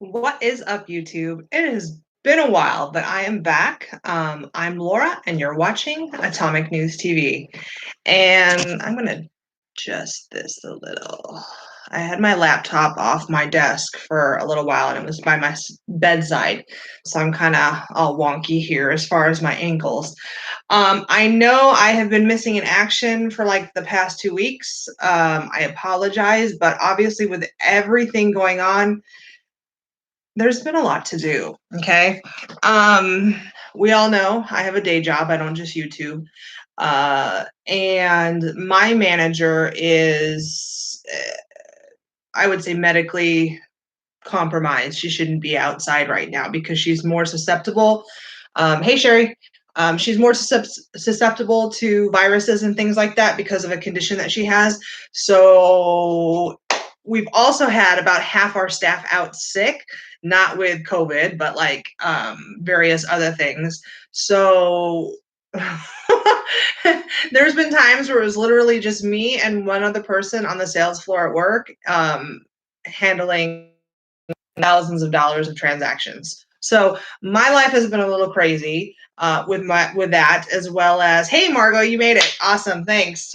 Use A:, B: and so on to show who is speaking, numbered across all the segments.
A: What is up, YouTube? It has been a while, but I am back. I'm Laura, and you're watching Atomic News TV. And I'm going to adjust this a little. I had my laptop off my desk for a little while, and it was by my bedside. So I'm kind of all wonky here as far as my ankles. I know I have been missing in action for like the past 2 weeks. I apologize, but obviously, with everything going on, there's been a lot to do. Okay. We all know I have a day job. I don't just YouTube. And my manager is, I would say, medically compromised. She shouldn't be outside right now because she's more susceptible. Hey, Sherry. She's more susceptible to viruses and things like that because of a condition that she has. So we've also had about half our staff out sick, not with COVID, but like various other things. So there's been times where it was literally just me and one other person on the sales floor at work handling thousands of dollars of transactions. So my life has been a little crazy with that, as well as, hey Margot, you made it, awesome, thanks.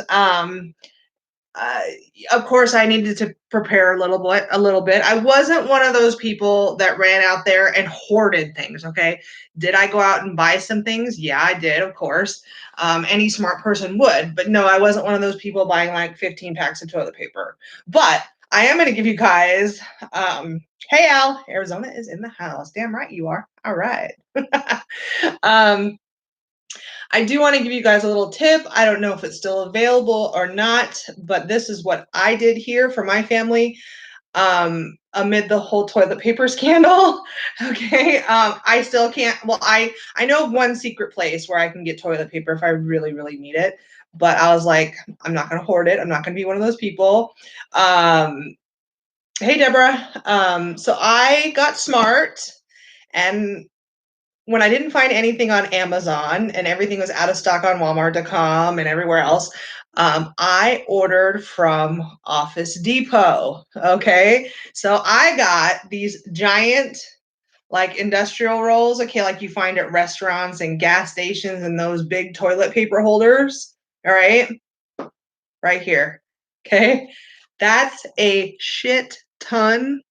A: Of course, I needed to prepare a little bit. I wasn't one of those people that ran out there and hoarded things. Okay, did I go out and buy some things? Yeah, I did, of course. Any smart person would, but no, I wasn't one of those people buying like 15 packs of toilet paper. But I am going to give you guys. Hey Al, Arizona is in the house. Damn right you are. All right. I do want to give you guys a little tip. I don't know if it's still available or not, but this is what I did here for my family amid the whole toilet paper scandal. Okay. I still can't, well, I know of one secret place where I can get toilet paper if I really, really need it. But I was like, I'm not going to hoard it. I'm not going to be one of those people. Hey, Deborah. So I got smart, and when I didn't find anything on Amazon and everything was out of stock on Walmart.com and everywhere else, I ordered from Office Depot. Okay. So I got these giant, like, industrial rolls. Okay. Like you find at restaurants and gas stations and those big toilet paper holders. All right. Right here. Okay. That's a shit ton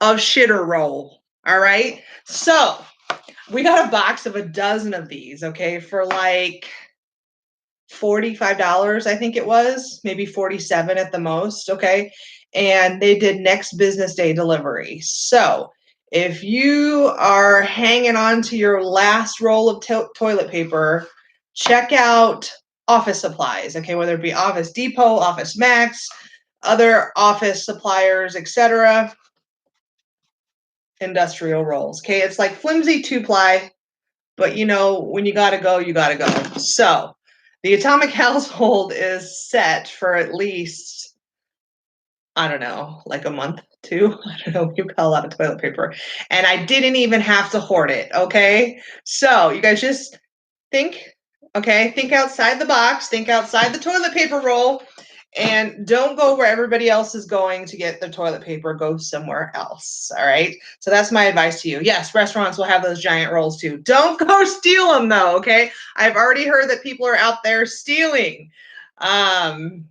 A: of shitter roll. All right. So we got a box of a dozen of these, okay, for like $45, I think it was, maybe 47 at the most, okay? And they did next business day delivery. So if you are hanging on to your last roll of toilet paper, check out office supplies, okay, whether it be Office Depot, Office Max, other office suppliers, etc. Industrial rolls, okay? It's like flimsy 2-ply, but you know, when you gotta go, you gotta go. So the Atomic household is set for at least, I don't know, like a month, two. I don't know. You've got a lot of toilet paper. And I didn't even have to hoard it. Okay. So you guys just think, okay, think outside the box, think outside the toilet paper roll, and don't go where everybody else is going to get their toilet paper. Go somewhere else. All right. So that's my advice to you. Yes, restaurants will have those giant rolls too. Don't go steal them though. Okay. I've already heard that people are out there stealing. Skywatch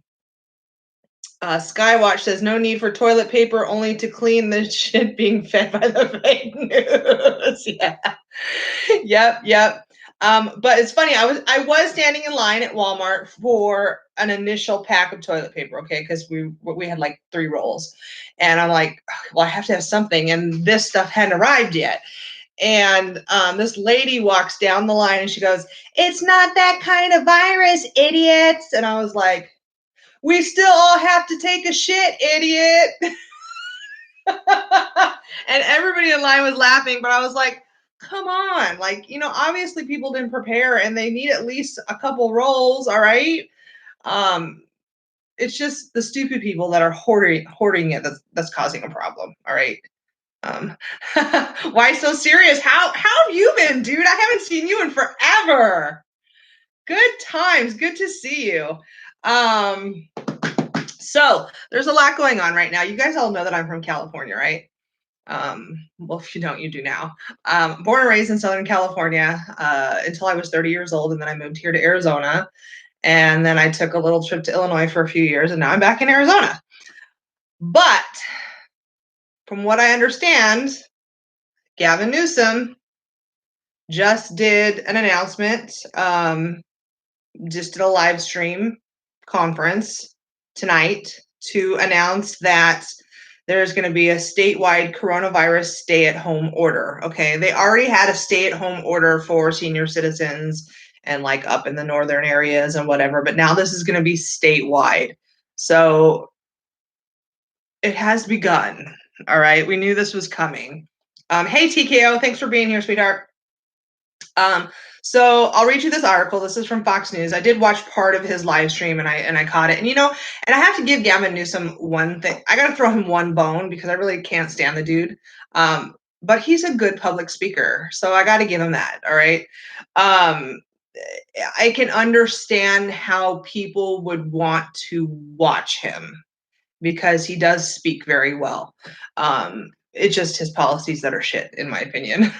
A: says no need for toilet paper, only to clean the shit being fed by the fake news. Yeah. Yep. But it's funny. I was standing in line at Walmart for an initial pack of toilet paper, okay, because we had like 3 rolls, and I'm like, well, I have to have something, and this stuff hadn't arrived yet. And this lady walks down the line, and she goes, "It's not that kind of virus, idiots." And I was like, we still all have to take a shit, idiot. And everybody in line was laughing, but I was like, come on. Like, you know, obviously people didn't prepare and they need at least a couple rolls, all right? It's just the stupid people that are hoarding it that's causing a problem, all right? Why so serious? How have you been, dude? I haven't seen you in forever. Good times. Good to see you. So there's a lot going on right now. You guys all know that I'm from California, right? Well, if you don't, you do now. Born and raised in Southern California until I was 30 years old, and then I moved here to Arizona. And then I took a little trip to Illinois for a few years, and now I'm back in Arizona. But from what I understand, Gavin Newsom just did an announcement, just did a live stream conference tonight to announce that there's going to be a statewide coronavirus stay-at-home order. Okay, they already had a stay-at-home order for senior citizens and like up in the northern areas and whatever, but now this is going to be statewide. So it has begun. All right, we knew this was coming. Hey TKO, thanks for being here, sweetheart. So I'll read you this article. This is from Fox News. I did watch part of his live stream and I caught it. And and I have to give Gavin Newsom one thing. I got to throw him one bone because I really can't stand the dude. But he's a good public speaker, so I got to give him that. All right. I can understand how people would want to watch him because he does speak very well. It's just his policies that are shit, in my opinion.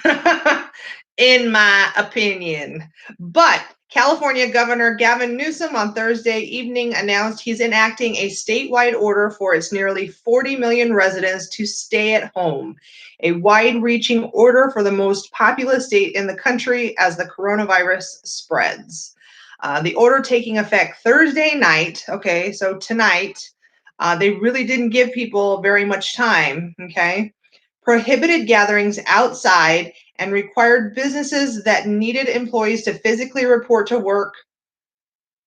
A: In my opinion. But California Governor Gavin Newsom on Thursday evening announced he's enacting a statewide order for its nearly 40 million residents to stay at home, a wide-reaching order for the most populous state in the country as the coronavirus spreads. The order taking effect Thursday night, okay, so tonight, they really didn't give people very much time, okay? Prohibited gatherings outside and required businesses that needed employees to physically report to work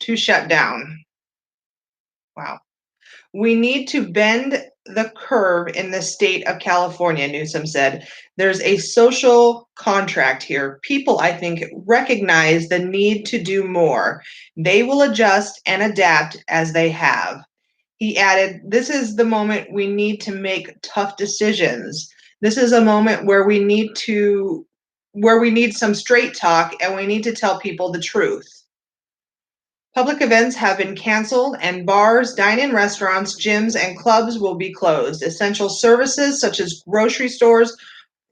A: to shut down. Wow. We need to bend the curve in the state of California, Newsom said. There's a social contract here. People, I think, recognize the need to do more. They will adjust and adapt as they have. He added, this is the moment we need to make tough decisions. This is a moment where we need some straight talk and we need to tell people the truth. Public events have been canceled and bars, dine-in restaurants, gyms, and clubs will be closed. Essential services such as grocery stores,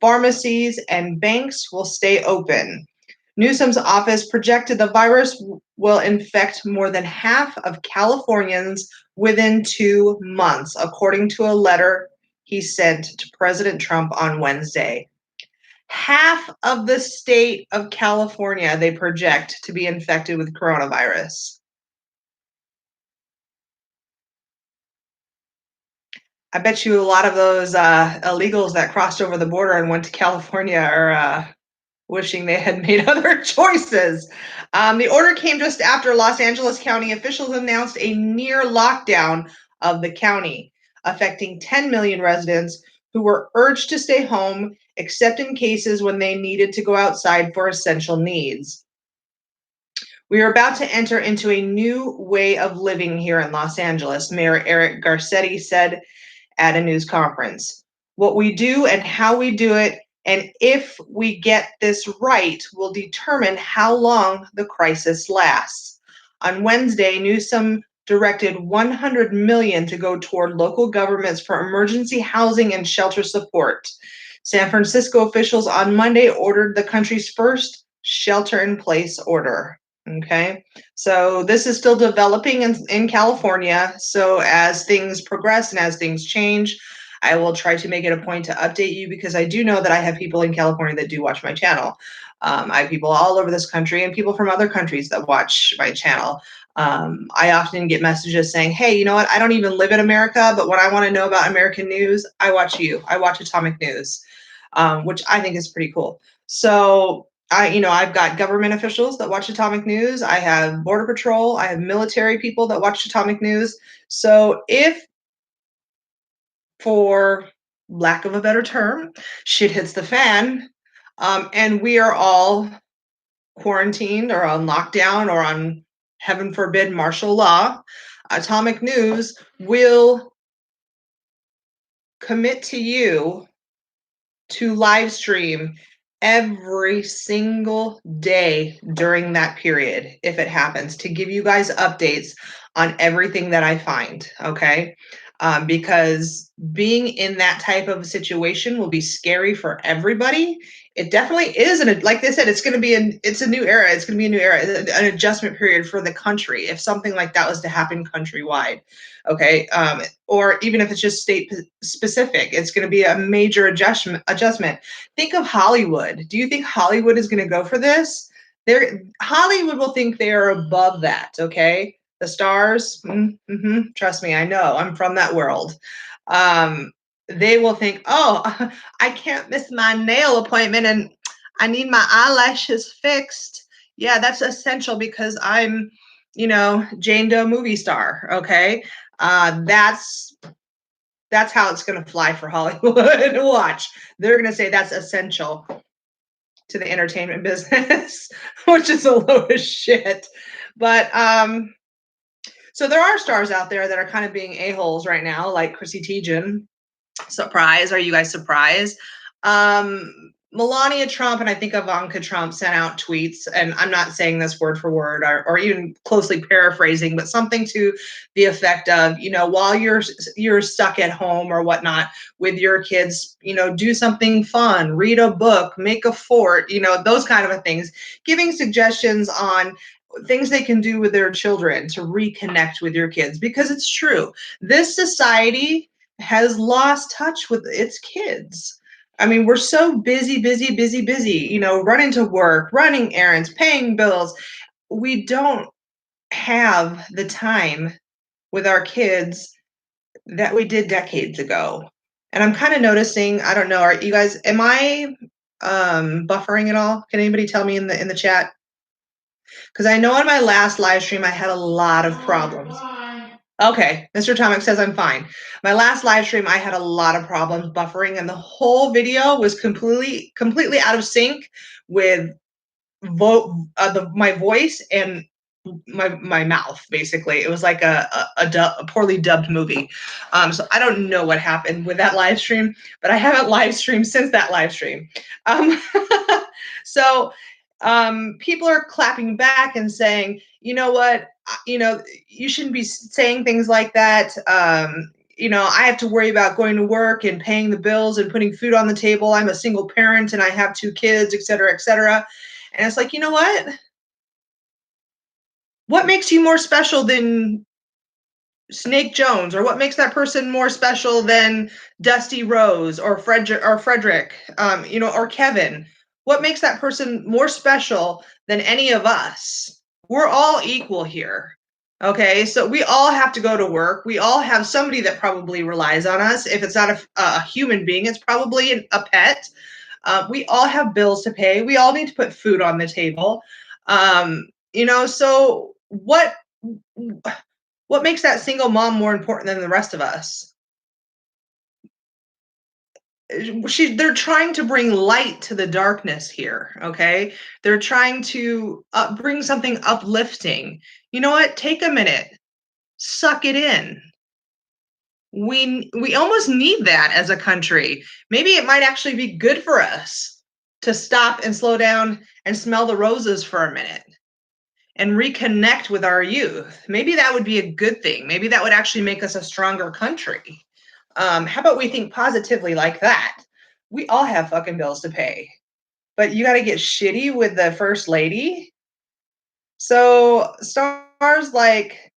A: pharmacies, and banks will stay open. Newsom's office projected the virus will infect more than half of Californians within 2 months, according to a letter he sent to President Trump on Wednesday. Half of the state of California they project to be infected with coronavirus. I bet you a lot of those illegals that crossed over the border and went to California are wishing they had made other choices. The order came just after Los Angeles County officials announced a near lockdown of the county, affecting 10 million residents who were urged to stay home, except in cases when they needed to go outside for essential needs. We are about to enter into a new way of living here in Los Angeles, Mayor Eric Garcetti said at a news conference. What we do and how we do it, and if we get this right, will determine how long the crisis lasts. On Wednesday, Newsom directed $100 million to go toward local governments for emergency housing and shelter support. San Francisco officials on Monday ordered the country's first shelter-in-place order. Okay, so this is still developing in California. So as things progress and as things change, I will try to make it a point to update you because I do know that I have people in California that do watch my channel. I have people all over this country and people from other countries that watch my channel. I often get messages saying, hey, you know what? I don't even live in America, but when I want to know about American news, I watch you. I watch Atomic News, which I think is pretty cool. So I've got government officials that watch Atomic News. I have Border Patrol. I have military people that watch Atomic News. So if, for lack of a better term, shit hits the fan, and we are all quarantined or on lockdown or on, heaven forbid, martial law, Atomic News will commit to you to live stream every single day during that period, if it happens, to give you guys updates on everything that I find, okay? because being in that type of situation will be scary for everybody. It definitely is, and like they said, it's going to be it's a new era. It's going to be a new era, an adjustment period for the country if something like that was to happen countrywide. Okay, or even if it's just state specific, it's going to be a major adjustment. Think of Hollywood. Do you think Hollywood is going to go for this? Hollywood will think they are above that. Okay, the stars. Trust me, I know. I'm from that world. They will think, oh, I can't miss my nail appointment and I need my eyelashes fixed. Yeah, that's essential because I'm, Jane Doe movie star. Okay. That's how it's going to fly for Hollywood. Watch. They're going to say that's essential to the entertainment business, which is a load of shit. But so there are stars out there that are kind of being a-holes right now, like Chrissy Teigen. Surprise. Are you guys surprised? Melania Trump and I think Ivanka Trump sent out tweets, and I'm not saying this word for word or even closely paraphrasing, but something to the effect of, while you're stuck at home or whatnot with your kids, do something fun, read a book, make a fort, those kind of things, giving suggestions on things they can do with their children to reconnect with your kids, because it's true. This society has lost touch with its kids. I mean, we're so busy, running to work, running errands, paying bills. We don't have the time with our kids that we did decades ago. And I'm kind of noticing, I don't know, are you guys, am I buffering at all? Can anybody tell me in the chat? Because I know on my last live stream, I had a lot of problems. Okay, Mr. Tomic says I'm fine. My last live stream, I had a lot of problems buffering, and the whole video was completely out of sync with my voice and my mouth. Basically, it was like a poorly dubbed movie. So I don't know what happened with that live stream, but I haven't live streamed since that live stream. So people are clapping back and saying, you know what, you shouldn't be saying things like that. I have to worry about going to work and paying the bills and putting food on the table. I'm a single parent and I have 2 kids, et cetera, et cetera. And it's like, you know what? What makes you more special than Snake Jones, or what makes that person more special than Dusty Rose or Frederick, or Kevin? What makes that person more special than any of us? We're all equal here. Okay, so we all have to go to work. We all have somebody that probably relies on us. If it's not a human being, it's probably a pet. We all have bills to pay. We all need to put food on the table. So what makes that single mom more important than the rest of us? They're trying to bring light to the darkness here, okay? They're trying to bring something uplifting. You know what? Take a minute. Suck it in. We almost need that as a country. Maybe it might actually be good for us to stop and slow down and smell the roses for a minute and reconnect with our youth. Maybe that would be a good thing. Maybe that would actually make us a stronger country. How about we think positively like that? We all have fucking bills to pay, but you got to get shitty with the first lady. So stars like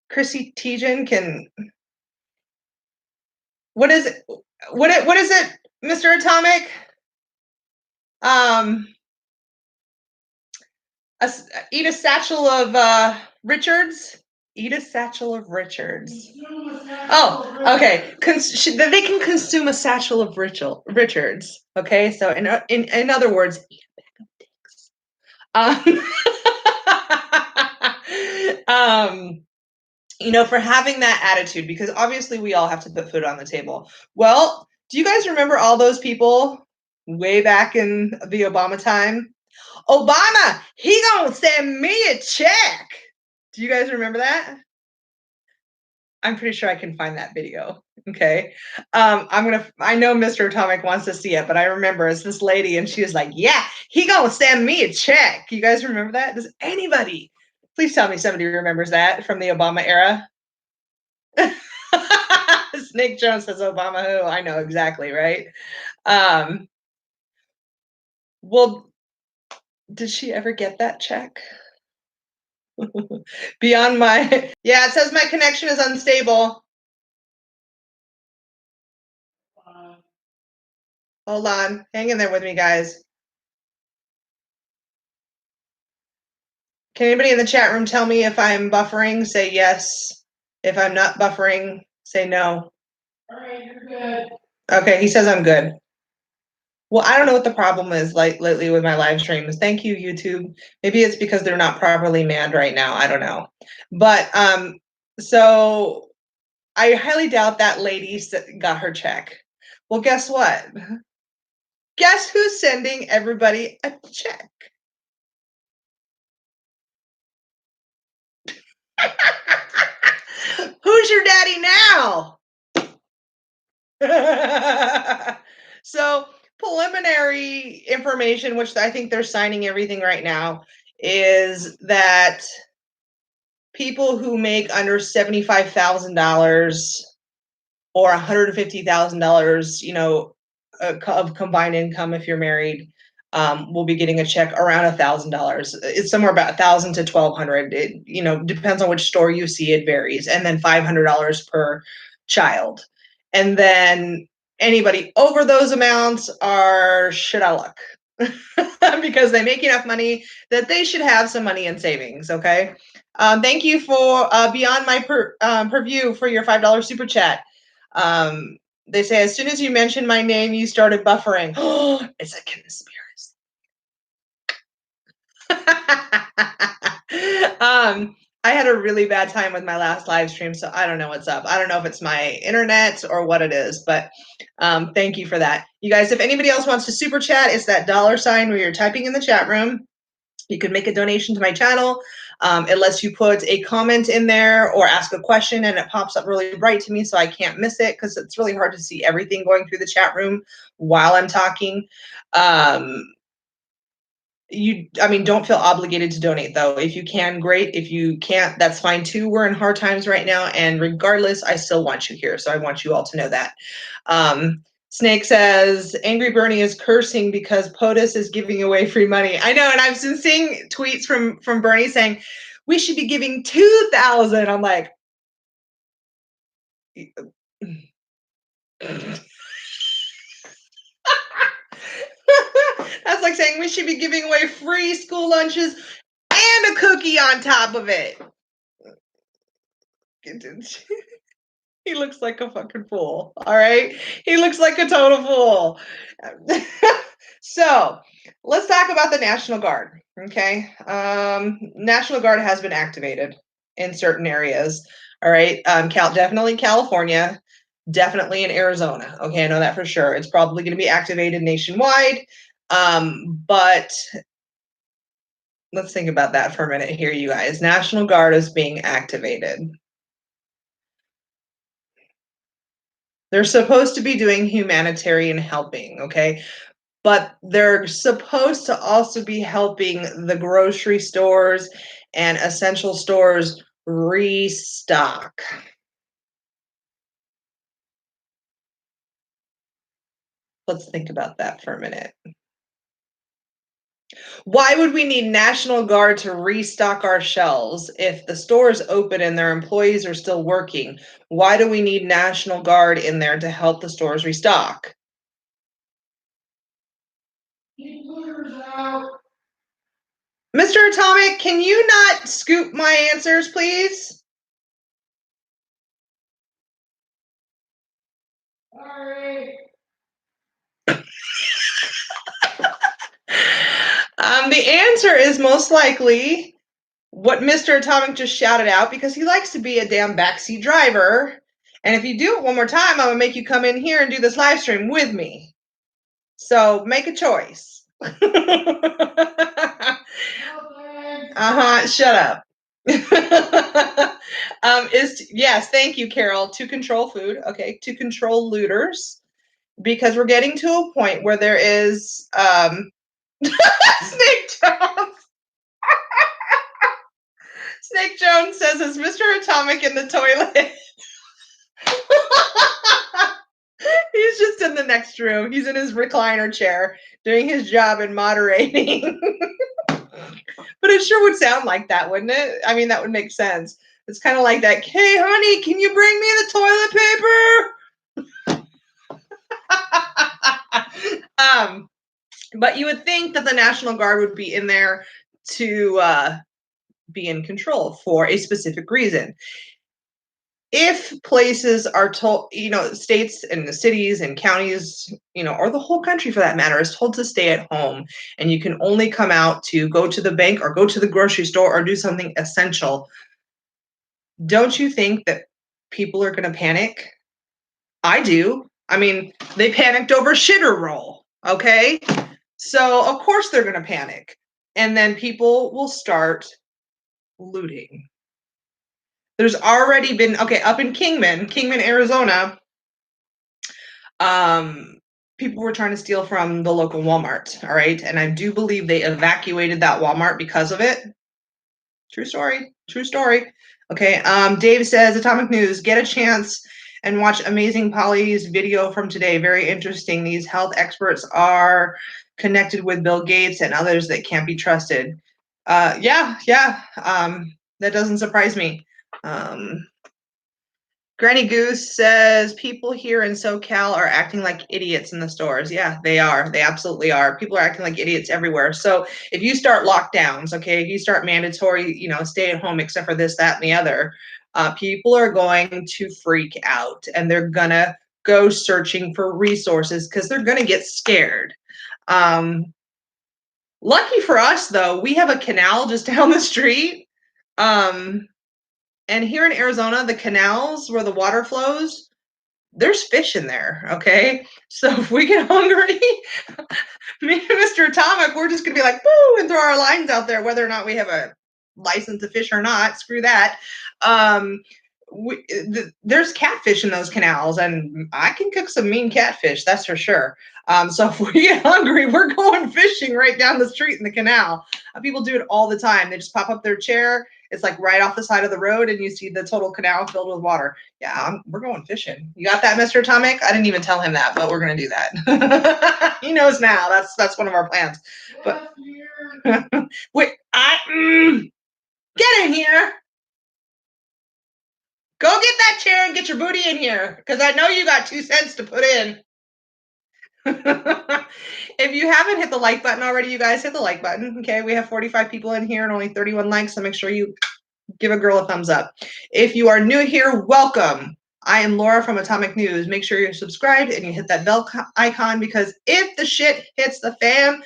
A: Chrissy Teigen can. What is it? What is it, Mr. Atomic? Eat a satchel of Richards. Eat a satchel of Richards. Oh, okay. They can consume a satchel of Richards. Okay, so in other words, eat a bag of dicks. For having that attitude, because obviously we all have to put food on the table. Well, do you guys remember all those people way back in the Obama time? Obama, he gonna send me a check. Do you guys remember that? I'm pretty sure I can find that video. Okay. I know Mr. Atomic wants to see it, but I remember it's this lady and she was like, yeah, he gonna send me a check. You guys remember that? Does anybody? Please tell me somebody remembers that from the Obama era. Snake Jones says Obama who? I know exactly, right? Well, did she ever get that check? Beyond my... Yeah, it says my connection is unstable. Hold on. Hang in there with me, guys. Can anybody in the chat room tell me if I'm buffering? Say yes. If I'm not buffering, say no. All right, you're good. Okay, he says I'm good. Well, I don't know what the problem is like lately with my live streams. Thank you, YouTube. Maybe it's because they're not properly manned right now. I don't know. But so I highly doubt that lady got her check. Well, guess what? Guess who's sending everybody a check? Who's your daddy now? So preliminary information, which I think they're signing everything right now, is that people who make under $75,000 or $150,000, you know, of combined income if you're married, will be getting a check around $1,000. It's somewhere about $1,000 to $1,200. It, you know, depends on which store you see. It varies, and then $500 per child. And then anybody over those amounts are shit out of luck because they make enough money that they should have some money in savings. Okay. Thank you for Beyond My Purview for your $5 super chat. They say as soon as you mentioned my name, you started buffering. Oh, it's a conspiracy. I had a really bad time with my last live stream, so I don't know what's up. I don't know if it's my internet or what it is, but thank you for that. You guys, if anybody else wants to super chat, it's that $ where you're typing in the chat room. You could make a donation to my channel. It lets you put a comment in there or ask a question, and it pops up really bright to me so I can't miss it because it's really hard to see everything going through the chat room while I'm talking. Don't feel obligated to donate though. If you can, great. If you can't, that's fine too. We're in hard times right now, and regardless, I still want you here. So I want you all to know that. Snake says, Angry Bernie is cursing because POTUS is giving away free money. I know, and I've been seeing tweets from Bernie saying, we should be giving 2,000. I'm like, that's like saying we should be giving away free school lunches and a cookie on top of it. He looks like a fucking fool. All right. He looks like a total fool. So let's talk about the National Guard. Okay. National Guard has been activated in certain areas. All right. Definitely California, definitely in Arizona. Okay. I know that for sure. It's probably going to be activated nationwide. But let's think about that for a minute here, you guys. National Guard is being activated. They're supposed to be doing humanitarian helping, okay? But they're supposed to also be helping the grocery stores and essential stores restock. Let's think about that for a minute. Why would we need National Guard to restock our shelves if the store is open and their employees are still working? Why do we need National Guard in there to help the stores restock? Mr. Atomic, can you not scoop my answers, please? Sorry. The answer is most likely what Mr. Atomic just shouted out because he likes to be a damn backseat driver. And if you do it one more time, I'm going to make you come in here and do this live stream with me. So make a choice. Shut up. Yes, thank you, Carol. To control food, okay, to control looters, because we're getting to a point where there is Snake Jones. Snake Jones says, "Is Mr. Atomic in the toilet?" He's just in the next room. He's in his recliner chair doing his job and moderating. But it sure would sound like that, wouldn't it? I mean, that would make sense. It's kind of like that, hey, honey, can you bring me the toilet paper? But you would think that the National Guard would be in there to be in control for a specific reason. If places are told, states and the cities and counties, or the whole country for that matter, is told to stay at home and you can only come out to go to the bank or go to the grocery store or do something essential, don't you think that people are going to panic? I do. I mean, they panicked over shitter roll, okay? So, of course, they're going to panic. And then people will start looting. There's already been, up in Kingman, Arizona, people were trying to steal from the local Walmart, all right? And I do believe they evacuated that Walmart because of it. True story. Okay, Dave says, Atomic News, get a chance and watch Amazing Polly's video from today. Very interesting. These health experts are connected with Bill Gates and others that can't be trusted. Yeah. That doesn't surprise me. Granny Goose says people here in SoCal are acting like idiots in the stores. Yeah, they are. They absolutely are. People are acting like idiots everywhere. So if you start lockdowns, if you start mandatory, stay at home except for this, that, and the other, people are going to freak out and they're going to go searching for resources because they're going to get scared. Lucky for us, though, we have a canal just down the street. And here in Arizona, the canals where the water flows, there's fish in there, okay? So if we get hungry, me and Mr. Atomic, we're just going to be like, boo, and throw our lines out there, whether or not we have a license to fish or not. Screw that. There's catfish in those canals, and I can cook some mean catfish, that's for sure. So if we get hungry, we're going fishing right down the street in the canal. People do it all the time. They just pop up their chair. It's like right off the side of the road, and you see the total canal filled with water. Yeah, we're going fishing. You got that, Mr. Atomic? I didn't even tell him that, but we're going to do that. He knows now. That's one of our plans. But wait, get in here. Go get that chair and get your booty in here, because I know you got 2 cents to put in. If you haven't hit the like button already, you guys hit the like button. Okay, we have 45 people in here and only 31 likes, so make sure you give a girl a thumbs up. If you are new here, welcome. I am Laura from Atomic News. Make sure you're subscribed and you hit that bell icon, because if the shit hits the fan,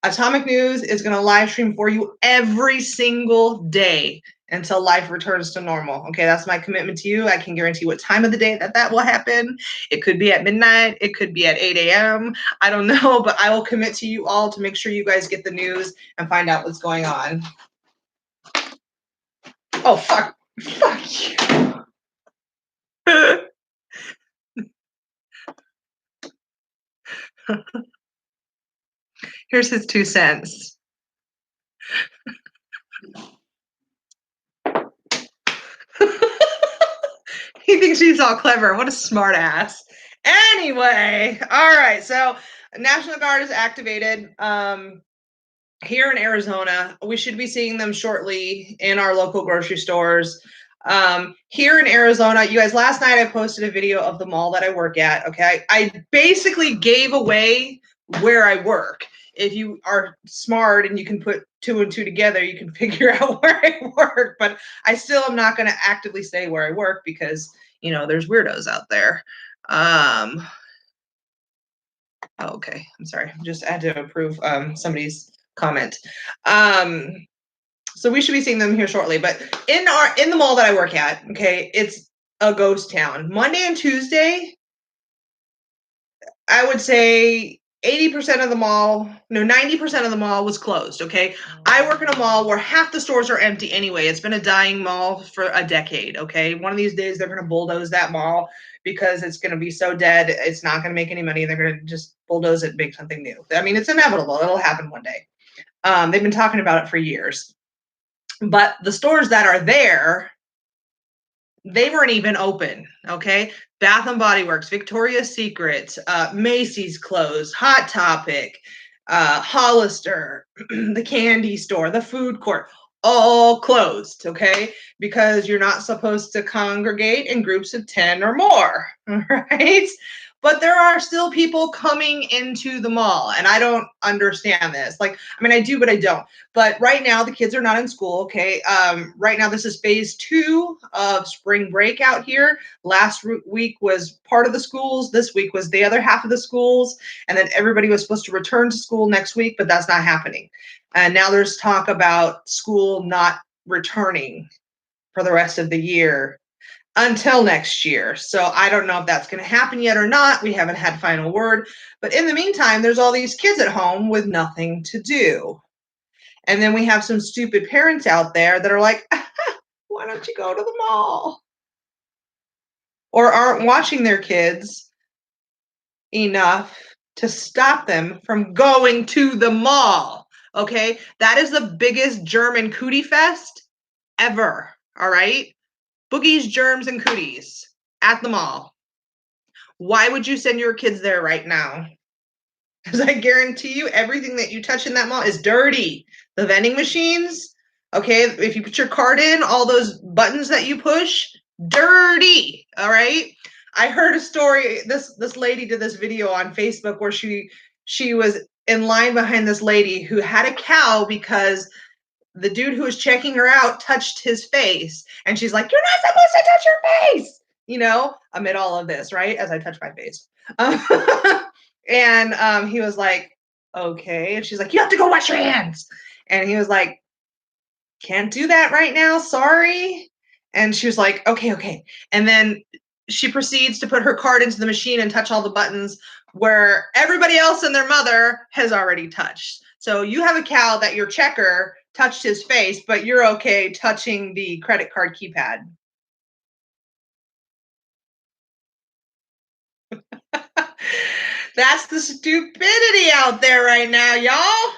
A: Atomic News is going to live stream for you every single day until life returns to normal. Okay, that's my commitment to you. I can guarantee what time of the day that will happen. It could be at midnight. It could be at 8 a.m. I don't know, but I will commit to you all to make sure you guys get the news and find out what's going on. Oh, fuck you. Here's his 2 cents. He thinks he's all clever. What a smart ass. Anyway, all right. So National Guard is activated. Here in Arizona, we should be seeing them shortly in our local grocery stores. Here in Arizona, you guys, last night I posted a video of the mall that I work at. Okay, I basically gave away where I work. If you are smart and you can put 2 and 2 together, you can figure out where I work. But I still am not going to actively say where I work because, there's weirdos out there. Okay, I'm sorry. Just had to approve somebody's comment. So we should be seeing them here shortly. But in the mall that I work at, okay, it's a ghost town. Monday and Tuesday, I would say 80% of the mall, no, 90% of the mall was closed, okay? I work in a mall where half the stores are empty anyway. It's been a dying mall for a decade, okay? One of these days, they're going to bulldoze that mall because it's going to be so dead, it's not going to make any money. They're going to just bulldoze it and make something new. I mean, it's inevitable. It'll happen one day. They've been talking about it for years. But the stores that are there, They weren't even open, okay? Bath and Body Works, Victoria's Secret, Macy's closed, Hot Topic, Hollister, the candy store, the food court, all closed, okay? Because you're not supposed to congregate in groups of 10 or more, right? But there are still people coming into the mall, and I don't understand this. Like, I mean, I do, but I don't. But right now, the kids are not in school, okay? Right now, this is phase 2 of spring break out here. Last week was part of the schools. This week was the other half of the schools. And then everybody was supposed to return to school next week, but that's not happening. And now there's talk about school not returning for the rest of the year until next year. So I don't know if that's going to happen yet or not. We haven't had final word. But in the meantime, there's all these kids at home with nothing to do. And then we have some stupid parents out there that are like, why don't you go to the mall? Or aren't watching their kids enough to stop them from going to the mall. Okay? That is the biggest German cootie fest ever. All right? Boogies, germs, and cooties at the mall. Why would you send your kids there right now? Because I guarantee you everything that you touch in that mall is dirty. The vending machines, okay, if you put your card in, all those buttons that you push, dirty. All right. I heard a story. This lady did this video on Facebook where she was in line behind this lady who had a cow because the dude who was checking her out touched his face. And she's like, "You're not supposed to touch your face," amid all of this, right? As I touch my face. And he was like, "Okay." And she's like, "You have to go wash your hands." And he was like, "Can't do that right now. Sorry." And she was like, "Okay, okay." And then she proceeds to put her card into the machine and touch all the buttons where everybody else and their mother has already touched. So you have a cow that your checker touched his face, but you're okay touching the credit card keypad. That's the stupidity out there right now, y'all.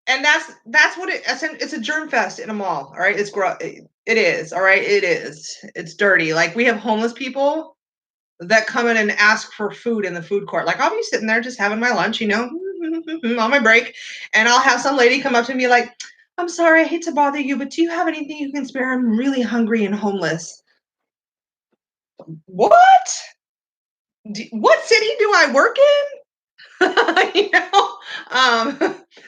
A: And that's what it's a germ fest in a mall. All right, it is. All right, it is. It's dirty. Like, we have homeless people that come in and ask for food in the food court. Like, I'll be sitting there just having my lunch, on my break, and I'll have some lady come up to me like, "I'm sorry, I hate to bother you, but do you have anything you can spare? I'm really hungry and homeless." What? What city do I work in? you know,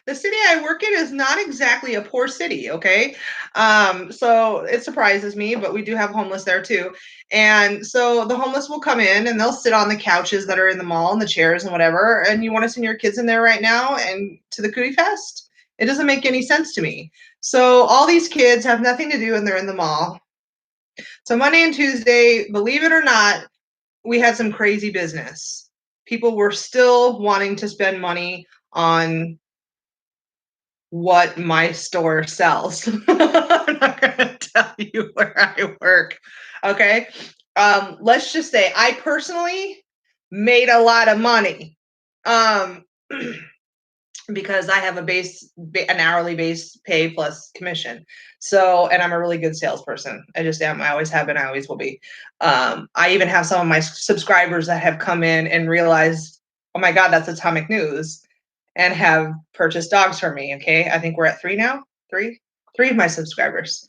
A: the city I work in is not exactly a poor city, okay? So it surprises me, but we do have homeless there too. And so the homeless will come in and they'll sit on the couches that are in the mall and the chairs and whatever. And you want to send your kids in there right now and to the Cootie Fest? It doesn't make any sense to me. So all these kids have nothing to do and they're in the mall. So Monday and Tuesday, believe it or not, we had some crazy business. People were still wanting to spend money on what my store sells. I'm not going to tell you where I work. Okay. Let's just say I personally made a lot of money. Because I have an hourly base pay plus commission. So, and I'm a really good salesperson. I just am. I always have been. I always will be. I even have some of my subscribers that have come in and realized, oh my God, that's Atomic News, and have purchased dogs from me. Okay. I think we're at 3 now. Three of my subscribers.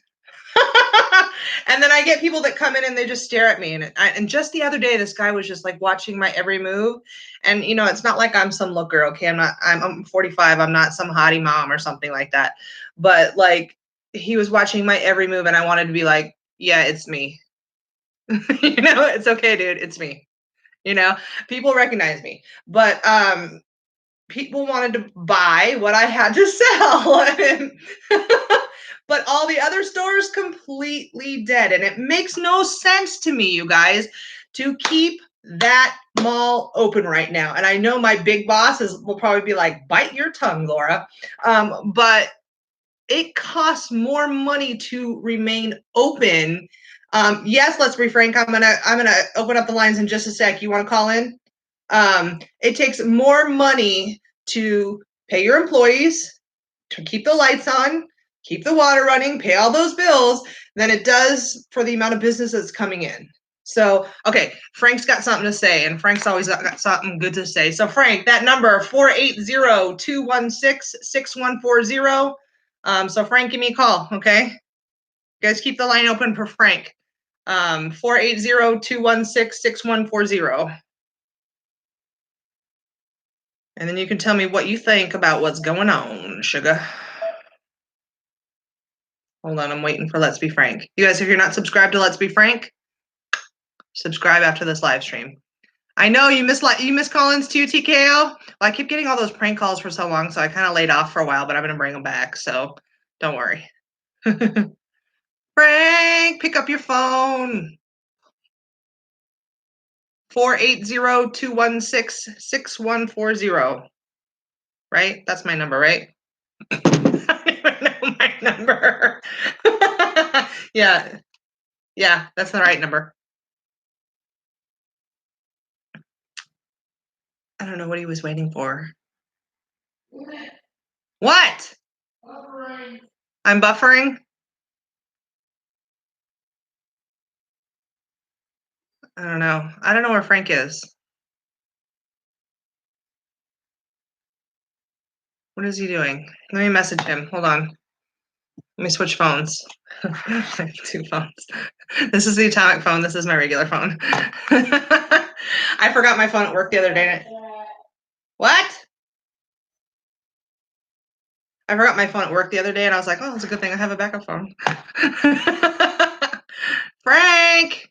A: And then I get people that come in and they just stare at me. And just the other day, this guy was just like watching my every move. And it's not like I'm some looker, okay? I'm 45. I'm not some hottie mom or something like that. But like, he was watching my every move and I wanted to be like, yeah, it's me. It's okay, dude. It's me. People recognize me. But people wanted to buy what I had to sell. But all the other stores completely dead. And it makes no sense to me, you guys, to keep that mall open right now. And I know my big boss will probably be like, bite your tongue, Laura. But it costs more money to remain open. Yes, let's be frank. I'm gonna open up the lines in just a sec. You want to call in? It takes more money to pay your employees, to keep the lights on, keep the water running, pay all those bills than it does for the amount of business that's coming in. So, okay, Frank's got something to say, and Frank's always got something good to say. So, Frank, that number, 480-216-6140. So, Frank, give me a call, okay? You guys keep the line open for Frank. 480-216-6140. And then you can tell me what you think about what's going on, sugar. Hold on, I'm waiting for Let's Be Frank. You guys, if you're not subscribed to Let's Be Frank, subscribe after this live stream. I know you miss Collins too, TKO. Well, I keep getting all those prank calls for so long, so I kind of laid off for a while, but I'm going to bring them back, so don't worry. Frank, pick up your phone. 480-216-6140. Right? That's my number, right? I don't even know my number. Yeah, that's the right number. I don't know what he was waiting for. What? Buffering. I'm buffering? I don't know. I don't know where Frank is. What is he doing? Let me message him. Hold on. Let me switch phones. I have two phones. This is the atomic phone. This is my regular phone. I forgot my phone at work the other day. What? I forgot my phone at work the other day, and I was like, oh, it's a good thing I have a backup phone. Frank,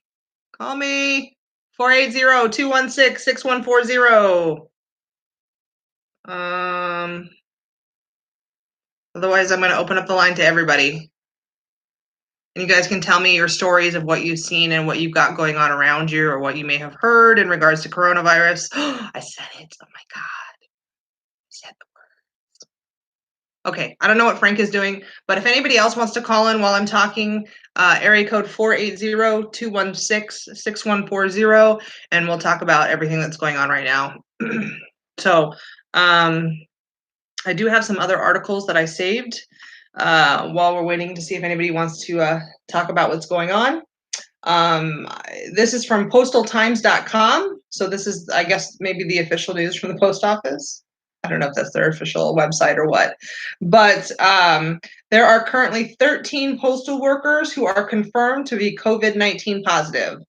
A: call me. 480-216-6140. Otherwise, I'm going to open up the line to everybody. And you guys can tell me your stories of what you've seen and what you've got going on around you or what you may have heard in regards to coronavirus. I said it. Oh, my God. I said the word. Okay. I don't know what Frank is doing, but if anybody else wants to call in while I'm talking, area code 480-216-6140, and we'll talk about everything that's going on right now. So, I do have some other articles that I saved while we're waiting to see if anybody wants to talk about what's going on. This is from postaltimes.com. So this is, I guess, maybe the official news from the post office. I don't know if that's their official website or what. But there are currently 13 postal workers who are confirmed to be COVID-19 positive.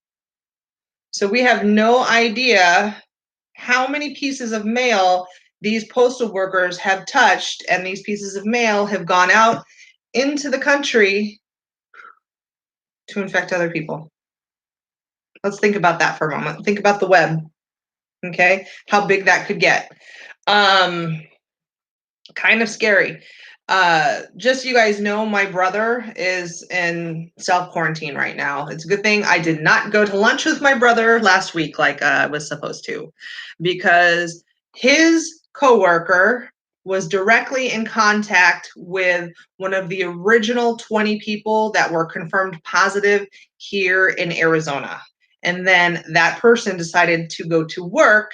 A: So we have no idea how many pieces of mail these postal workers have touched, and these pieces of mail have gone out into the country to infect other people. Let's think about that for a moment. Think about the web, okay? How big that could get. Kind of scary. Just so you guys know, my brother is in self-quarantine right now. It's a good thing I did not go to lunch with my brother last week like I was supposed to, because his coworker was directly in contact with one of the original 20 people that were confirmed positive here in Arizona. And then that person decided to go to work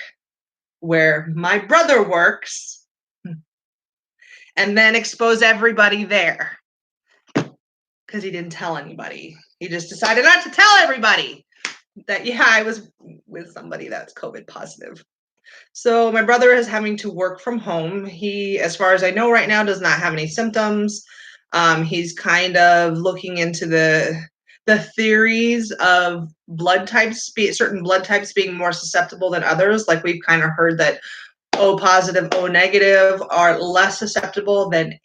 A: where my brother works and then expose everybody there because he didn't tell anybody. He just decided not to tell everybody that, yeah, I was with somebody that's COVID positive. So my brother is having to work from home. He, as far as I know right now, does not have any symptoms. He's kind of looking into the theories of blood types, certain blood types being more susceptible than others. Like we've kind of heard that O positive, O negative are less susceptible than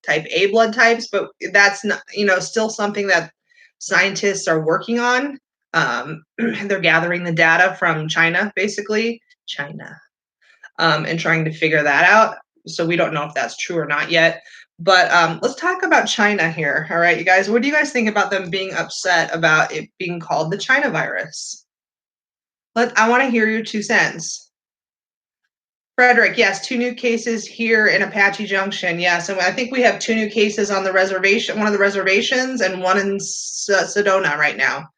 A: type A blood types, but that's not, still something that scientists are working on. They're gathering the data from China, basically. China. And trying to figure that out. So we don't know if that's true or not yet. But let's talk about China here. All right, you guys, what do you guys think about them being upset about it being called the China virus? I want to hear your 2 cents. Frederick, yes, 2 new cases here in Apache Junction. Yes, and I think we have 2 new cases on the reservation, one of the reservations, and one in Sedona right now.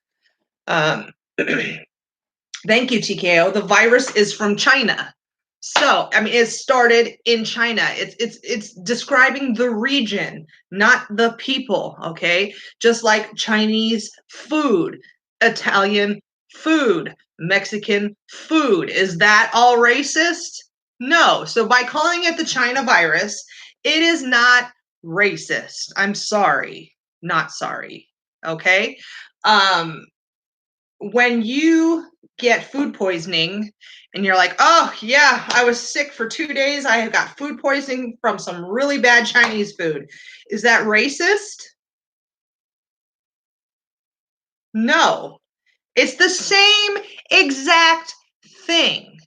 A: Thank you, TKO. The virus is from China. So, I mean, it started in China. It's describing the region, not the people, okay? Just like Chinese food, Italian food, Mexican food. Is that all racist? No. So by calling it the China virus, it is not racist. I'm sorry. Not sorry. Okay? When you get food poisoning and you're like, oh, yeah, I was sick for 2 days. I have got food poisoning from some really bad Chinese food. Is that racist? No. It's the same exact thing.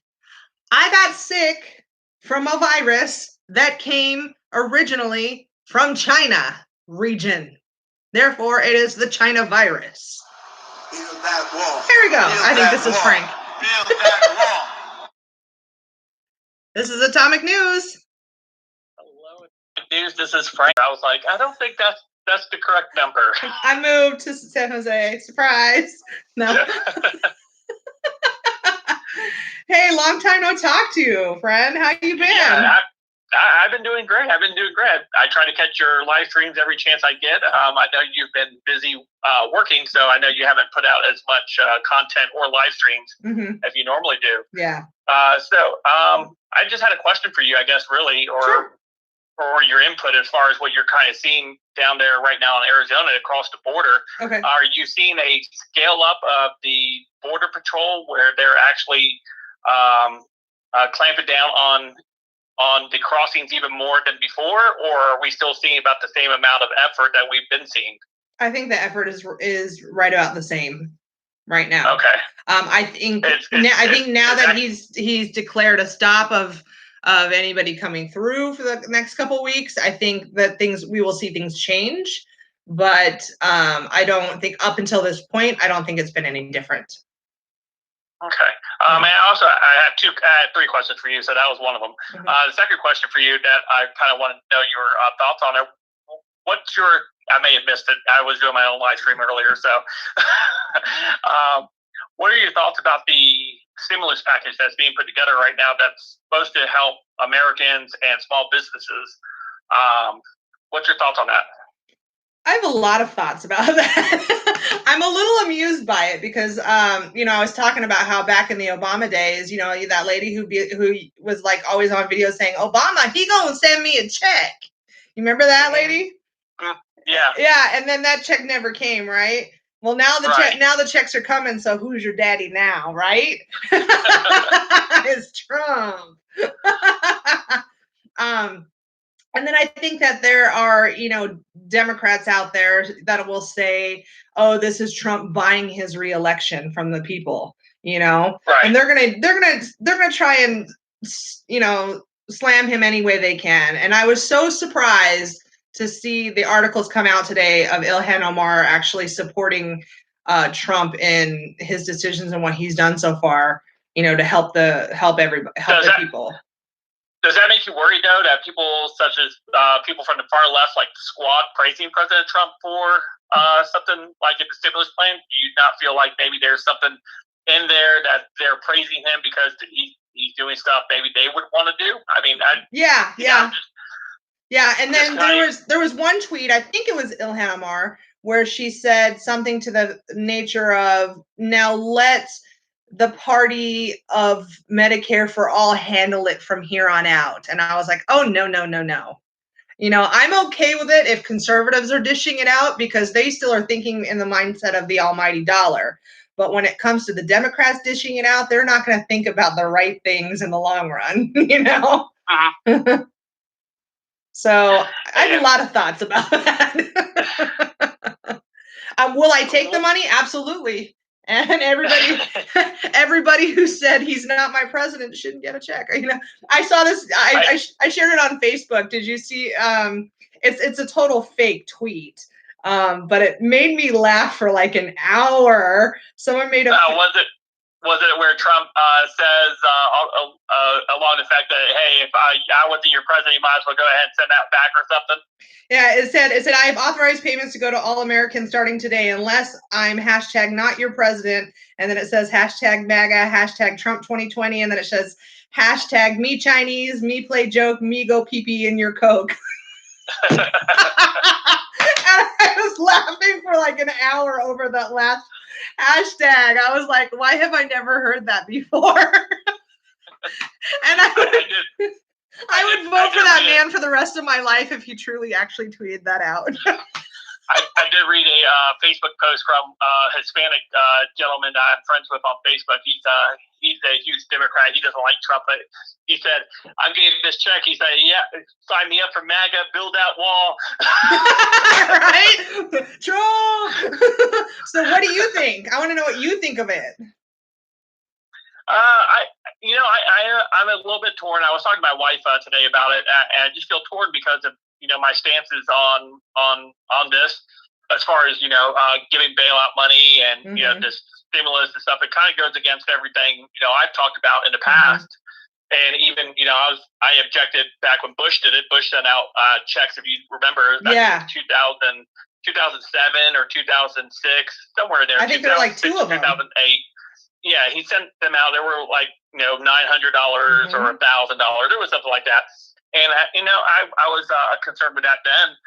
A: I got sick from a virus that came originally from China region. Therefore, it is the China virus. Build that wall. Here we go. Build I think this wall. Is Frank. Build that wall. This is Atomic News.
B: Hello, News. This is Frank. I was like, I don't think that's the correct number.
A: I moved to San Jose. Surprise. No. Hey, long time no talk to you, friend. How you been?
B: Yeah, I've been doing great. I try to catch your live streams every chance I get. I know you've been busy working, so I know you haven't put out as much content or live streams as you normally do.
A: Yeah.
B: So I just had a question for you, I guess, really, or your input as far as what you're kind of seeing down there right now in Arizona across the border.
A: Okay.
B: Are you seeing a scale up of the Border Patrol where they're actually clamping down on the crossings even more than before, or are we still seeing about the same amount of effort that we've been seeing?
A: I think the effort is right about the same right now.
B: Okay.
A: I think now that he's declared a stop of anybody coming through for the next couple of weeks, I think that we will see things change. But I don't think up until this point, I don't think it's been any different.
B: Okay. And also, I have three questions for you. So that was one of them. The second question for you that I kind of want to know your thoughts on it. I may have missed it. I was doing my own live stream earlier. So what are your thoughts about the stimulus package that's being put together right now that's supposed to help Americans and small businesses? What's your thoughts on that?
A: I have a lot of thoughts about that. I'm a little amused by it because, I was talking about how back in the Obama days, that lady who was like always on video saying, Obama, he gonna send me a check. You remember that lady?
B: Yeah.
A: Yeah, and then that check never came, right? Well, now the checks are coming. So who's your daddy now, right? It's Trump. And then I think that there are, Democrats out there that will say, "Oh, this is Trump buying his reelection from the people,"
B: Right.
A: And they're gonna try and, slam him any way they can. And I was so surprised to see the articles come out today of Ilhan Omar actually supporting Trump in his decisions and what he's done so far, to help the people.
B: Does that make you worried, though, that people such as people from the far left, like the Squad, praising President Trump for something like in the stimulus plan? Do you not feel like maybe there's something in there that they're praising him because he's doing stuff maybe they would want to do? I mean,
A: yeah. And then there was one tweet, I think it was Ilhan Omar, where she said something to the nature of, "Now let's the party of Medicare for all handle it from here on out." And I was like, oh, no. I'm okay with it if conservatives are dishing it out because they still are thinking in the mindset of the almighty dollar. But when it comes to the Democrats dishing it out, they're not going to think about the right things in the long run, So I have a lot of thoughts about that. Will I take the money? Absolutely. And everybody who said he's not my president shouldn't get a check. I saw this. I shared it on Facebook. Did you see? It's a total fake tweet. But it made me laugh for like an hour. Someone made a.
B: Was it? was it where Trump says along the fact that, hey, if I wasn't your president, you might as well go ahead and send that back or something?
A: Yeah, it said I have authorized payments to go to all Americans starting today unless I'm hashtag not your president. And then it says hashtag MAGA, hashtag Trump 2020. And then it says hashtag me Chinese, me play joke, me go pee pee in your Coke. And I was laughing for like an hour over that last hashtag. I was like, why have I never heard that before? And I would vote for that man for the rest of my life if he truly actually tweeted that out.
B: I did read a Facebook post from a Hispanic gentleman that I'm friends with on Facebook. He's a huge Democrat. He doesn't like Trump, but he said, I'm getting this check. He said, yeah, sign me up for MAGA, build that wall.
A: Right? Trump! So what do you think? I want to know what you think of it.
B: I'm a little bit torn. I was talking to my wife today about it, and I just feel torn because of my stances on this, as far as giving bailout money and this stimulus and stuff. It kind of goes against everything I've talked about in the past, and even I objected back when Bush did it. Bush sent out checks, if you remember, back in 2007 or 2006, somewhere in there.
A: I think there were like two of them.
B: 2008. Yeah, he sent them out. There were like $900 or $1,000. There was something like that. And I was concerned with that then.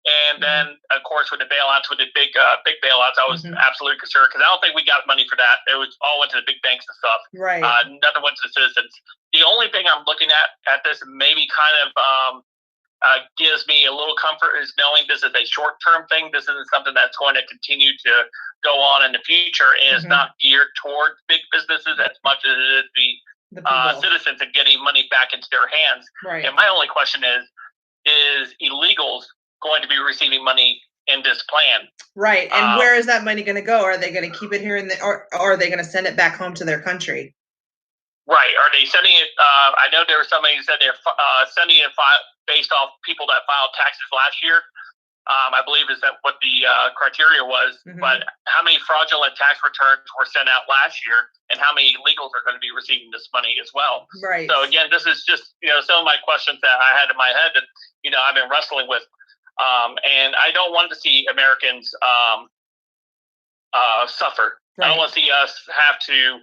B: And then of course with the bailouts, with the big bailouts, I was absolutely concerned because I don't think we got money for that. It was all went to the big banks and stuff.
A: Right.
B: Nothing went to the citizens. The only thing I'm looking at this maybe kind of gives me a little comfort is knowing this is a short-term thing. This isn't something that's going to continue to go on in the future, and is not geared toward big businesses as much as it is the citizens and getting money back into their hands.
A: Right.
B: And my only question is illegals going to be receiving money in this plan?
A: Right. And where is that money going to go? Are they going to keep it here or are they going to send it back home to their country?
B: Right. Are they sending it? I know there was somebody who said they're sending it based off people that filed taxes last year. I believe is that what the criteria was. But how many fraudulent tax returns were sent out last year, and how many illegals are going to be receiving this money as well?
A: Right.
B: So again, this is just some of my questions that I had in my head that I've been wrestling with, and I don't want to see Americans suffer. Right. I don't want to see us have to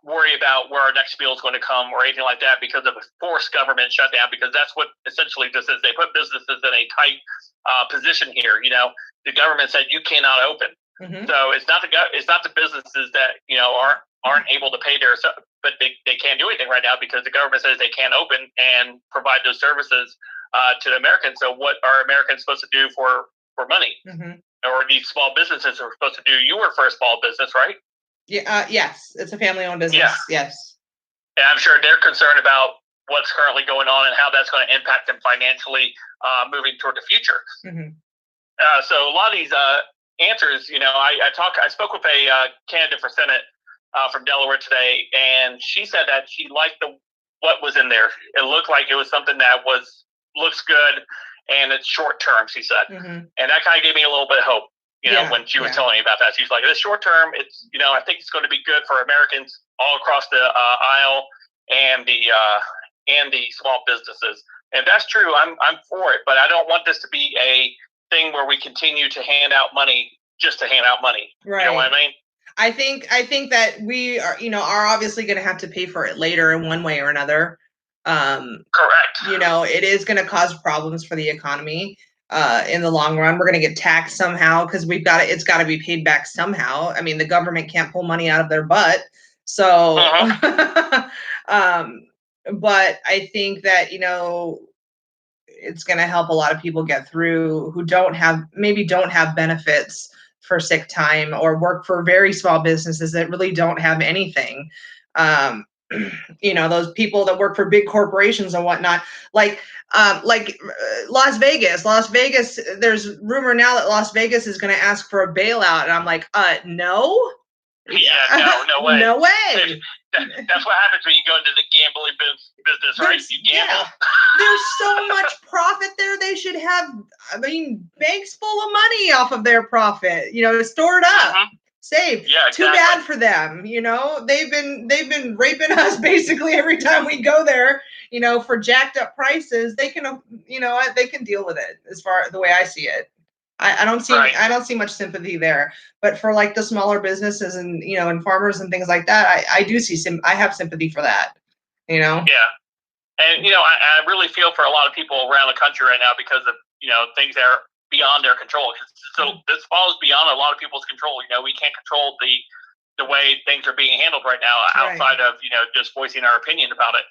B: worry about where our next bill is going to come or anything like that because of a forced government shutdown, because that's what essentially this is. They put businesses in a tight position here. The government said you cannot open. So it's not the businesses that aren't able to pay but they can't do anything right now because the government says they can't open and provide those services to the Americans. So what are Americans supposed to do for money? Or these small businesses are supposed to do? You work for a small business, right?
A: Yeah. Yes, it's a family-owned business. Yeah. Yes.
B: And I'm sure they're concerned about what's currently going on and how that's going to impact them financially moving toward the future. So a lot of these answers, I spoke with a candidate for Senate from Delaware today, and she said that she liked what was in there. It looked like it was something that looks good, and it's short term, she said. And that kind of gave me a little bit of hope. When she was telling me about that, she's like, "This short term, it's I think it's going to be good for Americans all across the aisle and the small businesses." And if that's true, I'm for it. But I don't want this to be a thing where we continue to hand out money just to hand out money.
A: Right.
B: You know what I mean?
A: I think that we are obviously going to have to pay for it later in one way or another.
B: Correct.
A: It is going to cause problems for the economy. In the long run, we're going to get taxed somehow because it's got to be paid back somehow. I mean, the government can't pull money out of their butt. So, but I think that, it's going to help a lot of people get through who don't have benefits for sick time or work for very small businesses that really don't have anything. Those people that work for big corporations and whatnot, like Las Vegas, there's rumor now that Las Vegas is going to ask for a bailout. And I'm like, no.
B: Yeah, no way.
A: No way.
B: That's what happens when you go into the gambling business, right? You gamble.
A: Yeah. There's so much profit there. They should have, banks full of money off of their profit, stored up. save.
B: Yeah,
A: exactly. Too bad for them. They've been raping us basically every time we go there. For jacked up prices. They can, they can deal with it as far the way I see it. I don't see much sympathy there. But for like the smaller businesses and and farmers and things like that, I do see I have sympathy for that.
B: Yeah. And I really feel for a lot of people around the country right now because of things that are beyond their control. So this falls beyond a lot of people's control. We can't control the way things are being handled right now outside of just voicing our opinion about it.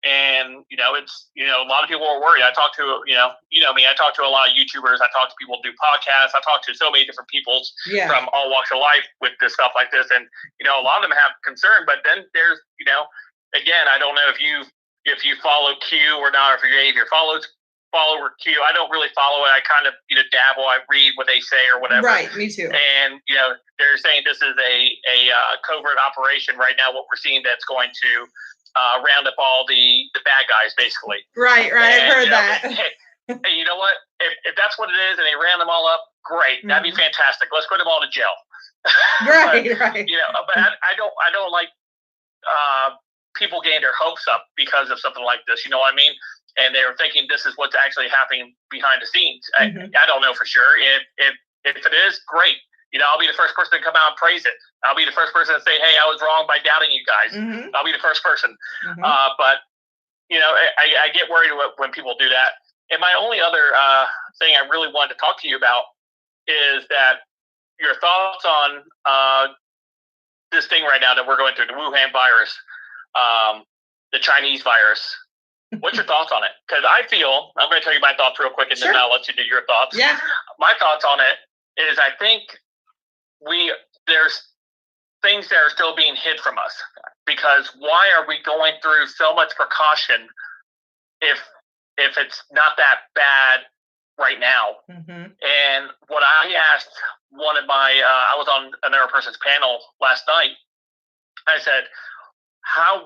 B: And it's a lot of people are worried. I talk to me. I talk to a lot of YouTubers. I talk to people who do podcasts. I talk to so many different people from all walks of life with this stuff like this. And a lot of them have concern. But then there's again, I don't know if you follow Q or not, or if you're follower Q. I don't really follow it. I kind of dabble. I read what they say or whatever.
A: Right, me too.
B: And they're saying this is a covert operation right now. What we're seeing that's going to round up all the bad guys, basically.
A: Right. I've heard that.
B: Hey, you know what? If that's what it is, and they round them all up, great. That'd be fantastic. Let's put them all to jail.
A: Right.
B: But I don't like people getting their hopes up because of something like this. You know what I mean? And they were thinking this is what's actually happening behind the scenes. I don't know for sure. If it is, great. I'll be the first person to come out and praise it. I'll be the first person to say, hey, I was wrong by doubting you guys. I'll be the first person. But, I get worried when people do that. And my only other thing I really wanted to talk to you about is that your thoughts on this thing right now that we're going through, the Wuhan virus, the Chinese virus. What's your thoughts on it? Because I'm going to tell you my thoughts real quick, and then I'll let you do your thoughts.
A: Yeah.
B: My thoughts on it is I think there's things that are still being hid from us, because why are we going through so much precaution if it's not that bad right now? And what I asked one of my I was on another person's panel last night. I said,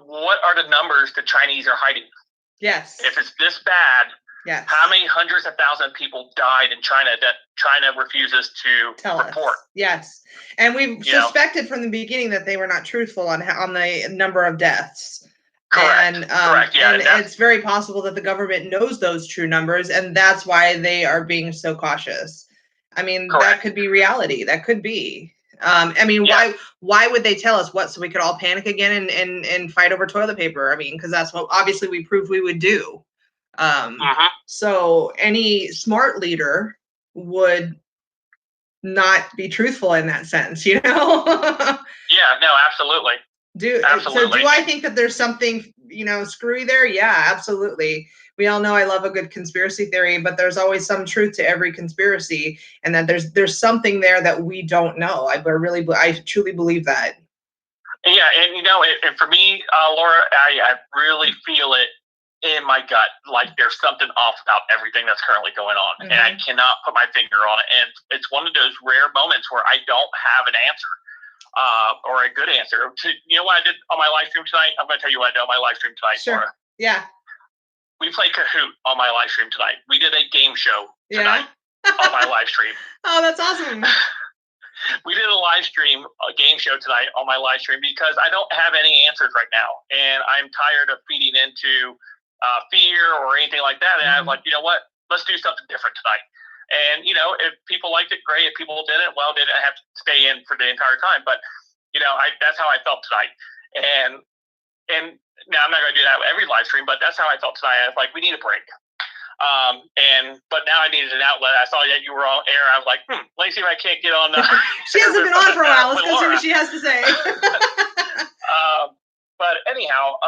B: what are the numbers the Chinese are hiding?
A: Yes.
B: If it's this bad,
A: yes.
B: How many hundreds of thousands of people died in China that China refuses to report?
A: Yes. And we've suspected from the beginning that they were not truthful on the number of deaths.
B: Correct. Correct. Yeah,
A: and it's very possible that the government knows those true numbers, and that's why they are being so cautious. I mean, that could be reality. That could be. Why would they tell us what? So we could all panic again and fight over toilet paper? I mean, because that's what obviously we proved we would do. So any smart leader would not be truthful in that sense,
B: Yeah, no, absolutely.
A: So do I think that there's something, screwy there? Yeah, absolutely. We all know I love a good conspiracy theory, but there's always some truth to every conspiracy, and that there's something there that we don't know. I truly believe that.
B: Yeah, and and for me, Laura, I really feel it in my gut, like there's something off about everything that's currently going on, and I cannot put my finger on it. And it's one of those rare moments where I don't have an answer. Or a good answer. What I did on my live stream tonight? I'm going to tell you what I did on my live stream tonight,
A: Sure.
B: Laura.
A: Yeah.
B: We played Kahoot on my live stream tonight. We did a game show tonight on my live stream.
A: Oh, that's awesome.
B: We did a game show tonight on my live stream because I don't have any answers right now. And I'm tired of feeding into fear or anything like that. And I was like, you know what? Let's do something different tonight. And, if people liked it, great. If people didn't, well, they didn't have to stay in for the entire time. But, that's how I felt tonight. And now I'm not going to do that every live stream, but that's how I felt tonight. I was like, we need a break. But now I needed an outlet. I saw that you were on air. I was like, let me see if I can't get on.
A: She hasn't been on for a while. Let's go see what she has to say.
B: But anyhow,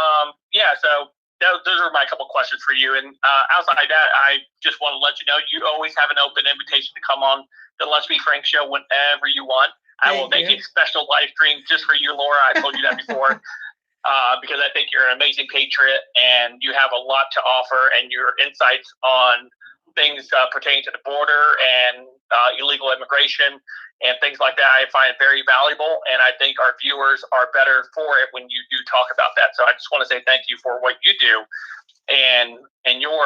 B: so those are my couple questions for you. And outside that, I just want to let you know you always have an open invitation to come on the Let's Be Frank show whenever you want. I will make a special live stream just for you, Laura. I told you that before. Because I think you're an amazing patriot and you have a lot to offer, and your insights on things pertaining to the border and illegal immigration and things like that, I find very valuable, and I think our viewers are better for it when you do talk about that. So I just want to say thank you for what you do and your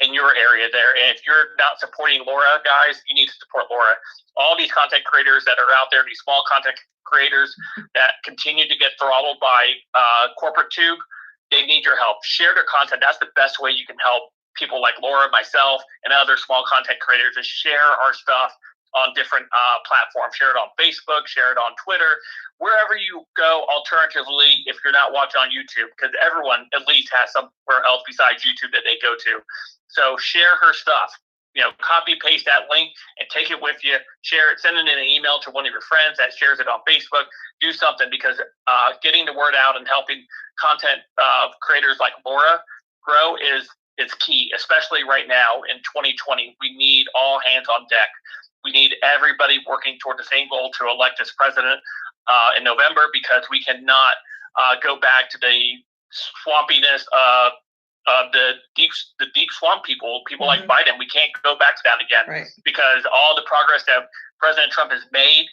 B: in your area there. And if you're not supporting Lawra, guys, you need to support Lawra. All these content creators that are out there, these small content creators that continue to get throttled by corporate tube, they need your help. Share their content. That's the best way you can help people like Lawra, myself, and other small content creators, is share our stuff on different platforms. Share it on Facebook, share it on Twitter, wherever you go. Alternatively, if you're not watching on YouTube, because everyone at least has somewhere else besides YouTube that they go to. So share her stuff. Copy paste that link and take it with you. Share it. Send it in an email to one of your friends that shares it on Facebook. Do something, because getting the word out and helping content creators like Lawra grow is key, especially right now in 2020. We need all hands on deck. We need everybody working toward the same goal to elect this president in November, because we cannot go back to the swampiness of the deep swamp people like Biden. We can't go back to that again,
A: right,
B: because all the progress that President Trump has made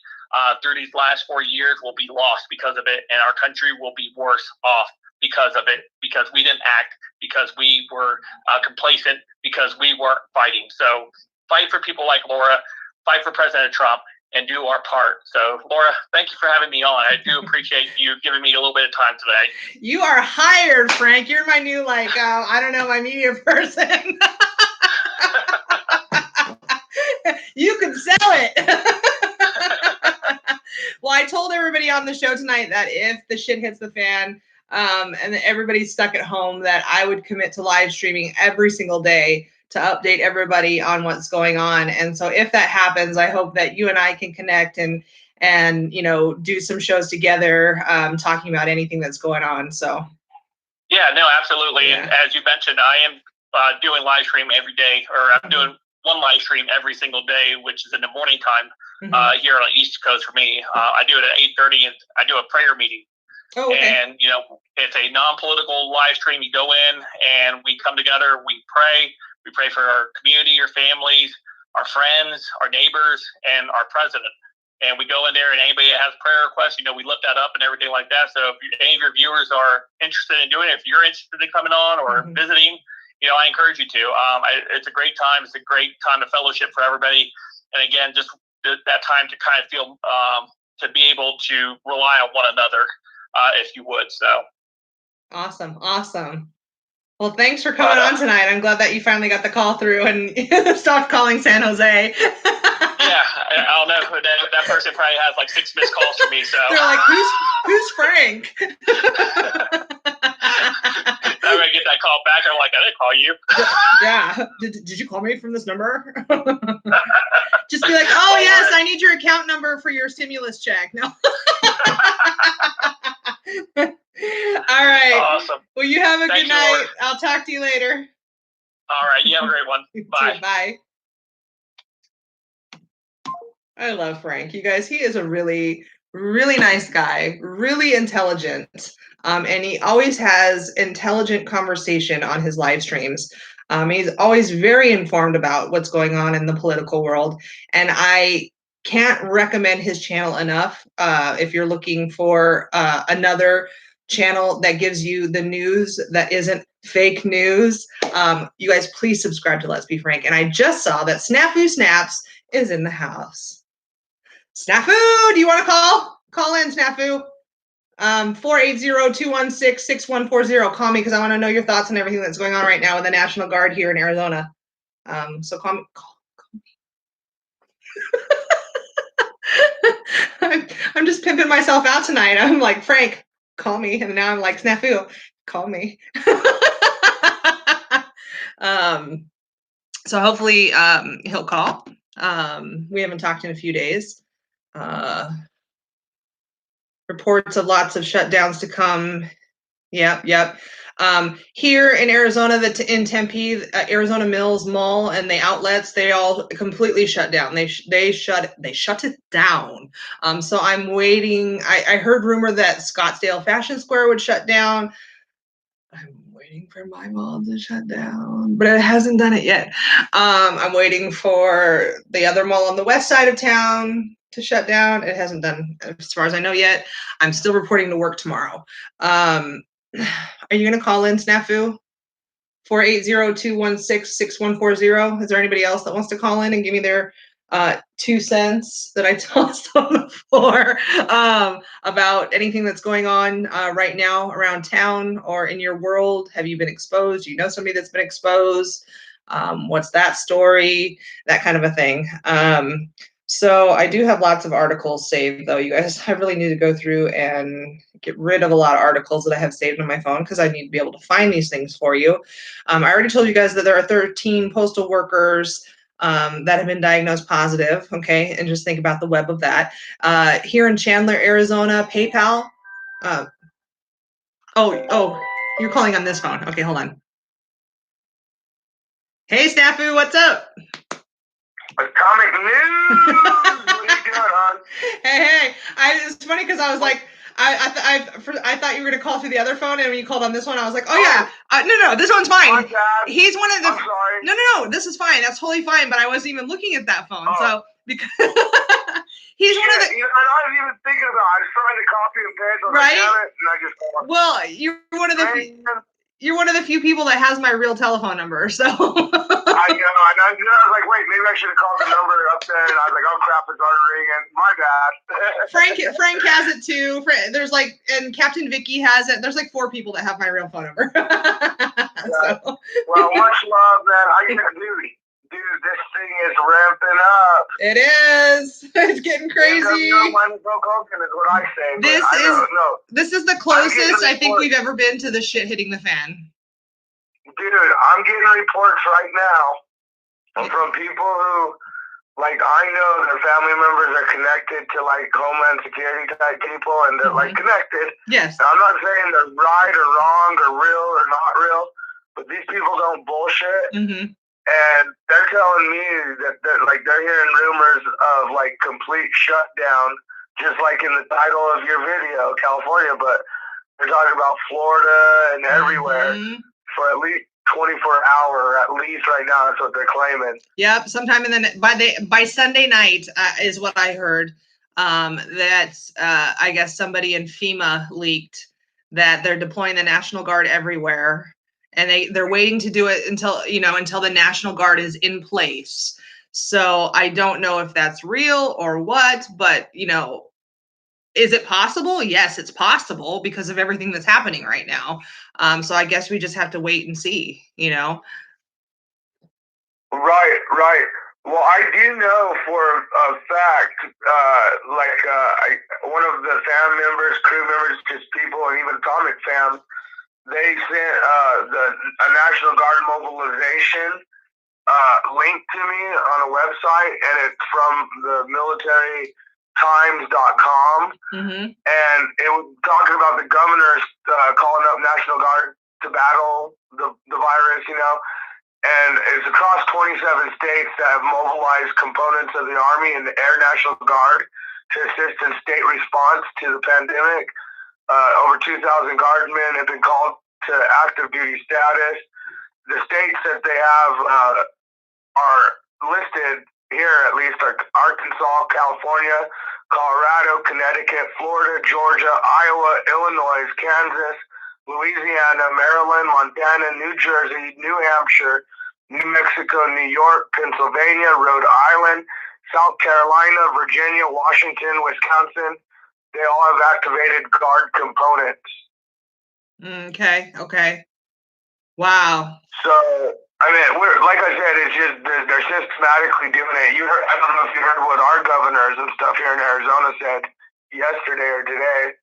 B: through these last 4 years will be lost because of it, and our country will be worse off because of it, because we didn't act, because we were complacent, because we weren't fighting. So fight for people like Lawra, fight for President Trump, and do our part. So, Lawra, thank you for having me on. I do appreciate you giving me a little bit of time today.
A: You are hired, Frank. You're my new, my media person. You can sell it. Well, I told everybody on the show tonight that if the shit hits the fan and everybody's stuck at home, that I would commit to live streaming every single day to update everybody on what's going on. And so if that happens, I hope that you and I can connect and do some shows together, talking about anything that's going on. So
B: yeah, no, absolutely. Yeah. And as you mentioned, I am doing live stream every day, or I'm doing one live stream every single day, which is in the morning time here on the East Coast for me. I do it at 8:30, and I do a prayer meeting. Oh, okay. And it's a non-political live stream. You go in and we come together, we pray. We pray for our community, our families, our friends, our neighbors, and our president. And we go in there, and anybody that has prayer requests, we lift that up and everything like that. So if any of your viewers are interested in doing it, if you're interested in coming on or visiting, I encourage you to. It's a great time. It's a great time of fellowship for everybody. And again, just that time to kind of feel, to be able to rely on one another, if you would. So
A: awesome. Well, thanks for coming on tonight. I'm glad that you finally got the call through and stopped calling San Jose.
B: Yeah, I don't know. That person probably has like 6 missed calls from me. So
A: they're like, who's Frank?
B: I'm gonna get that call back. I'm like, I didn't call you.
A: Yeah. Did you call me from this number? Just be like, oh yes, I need your account number for your stimulus check. No. All right.
B: Awesome.
A: Well, you have a good night. Lord. I'll talk to you later.
B: All right. You have a great one. Bye.
A: Bye. I love Frank. You guys, he is a really, really nice guy, really intelligent. And he always has intelligent conversation on his live streams. He's always very informed about what's going on in the political world. And I can't recommend his channel enough. If you're looking for another channel that gives you the news that isn't fake news, you guys please subscribe to Let's Be Frank. And I just saw that Snafu Snaps is in the house. Snafu, do you want to call in, Snafu? 480-216-6140. Call me because I want to know your thoughts on everything that's going on right now with the National Guard here in Arizona. So call me. I'm just pimping myself out tonight. I'm like, Frank, call me. And now I'm like, Snafu, call me. So hopefully he'll call. We haven't talked in a few days. Reports of lots of shutdowns to come. Yep. Here in Arizona, in Tempe, Arizona Mills Mall and the outlets, they all completely shut down. They shut it down. So I'm waiting. I heard rumor that Scottsdale Fashion Square would shut down. I'm waiting for my mall to shut down, but it hasn't done it yet. I'm waiting for the other mall on the west side of town to shut down. It hasn't done, as far as I know yet. I'm still reporting to work tomorrow. Are you going to call in, Snafu? 480-216-6140. Is there anybody else that wants to call in and give me their 2 cents that I tossed on the floor about anything that's going on right now around town or in your world? Have you been exposed? Do you know somebody that's been exposed? What's that story? That kind of a thing. So I do have lots of articles saved, though, you guys. I really need to go through and get rid of a lot of articles that I have saved on my phone because I need to be able to find these things for you. I already told you guys that there are 13 postal workers that have been diagnosed positive, okay? And just think about the web of that. Here in Chandler, Arizona, PayPal. Oh, you're calling on this phone. Okay, hold on. Hey, Snafu, what's up?
C: Atomic News! What are you doing, hon?
A: Hey, it's funny because I was like, I thought you were gonna call through the other phone, and when you called on this one, I was like, oh yeah, no, this one's fine.
C: My bad.
A: He's one of the.
C: I'm sorry.
A: No, this is fine. That's totally fine. But I wasn't even looking at that phone, so because he's one of the.
C: I was even thinking about it. I was trying to copy and paste.
A: Right.
C: Like, damn it, and I just.
A: Well, you're one of the. You're one of the few people that has my real telephone number, so.
C: I know. I was like, wait, maybe I should have called the number up there. And I was like, oh crap, it's already ringing. My bad.
A: Frank has it too. There's like, and Captain Vicky has it. There's like 4 people that have my real phone number.
C: So. Well, much love, man. Dude, this thing is ramping up.
A: It is. It's getting crazy.
C: Mine is what I say.
A: This is the closest I think we've ever been to the shit hitting the fan.
C: Dude, I'm getting reports right now from people who, like, I know their family members are connected to, like, Homeland Security type people, and they're, like, connected.
A: Yes.
C: Now, I'm not saying they're right or wrong or real or not real, but these people don't bullshit.
A: Mm-hmm.
C: And they're telling me that they're hearing rumors of, like, complete shutdown, just like in the title of your video, California, but they're talking about Florida and everywhere for at least 24-hour, at least right now. That's what they're claiming.
A: Yep, sometime by Sunday night is what I heard. That I guess somebody in FEMA leaked that they're deploying the National Guard everywhere. And they're waiting to do it until the National Guard is in place. So I don't know if that's real or what, but is it possible? Yes, it's possible because of everything that's happening right now. So I guess we just have to wait and see,
C: Right. Well, I do know for a fact, one of the fam members, crew members, just people, and even Atomic fam, they sent a National Guard mobilization link to me on a website, and it's from the militarytimes.com.
A: Mm-hmm.
C: And it was talking about the governors calling up National Guard to battle the virus, and it's across 27 states that have mobilized components of the Army and the Air National Guard to assist in state response to the pandemic. Over 2,000 guardmen have been called to active duty status. The states that they have are listed here, at least, are Arkansas, California, Colorado, Connecticut, Florida, Georgia, Iowa, Illinois, Kansas, Louisiana, Maryland, Montana, New Jersey, New Hampshire, New Mexico, New York, Pennsylvania, Rhode Island, South Carolina, Virginia, Washington, Wisconsin. They all have activated Guard components.
A: Okay. Wow.
C: So, I mean, like I said, it's just they're systematically doing it. I don't know if you heard what our governors and stuff here in Arizona said yesterday or today.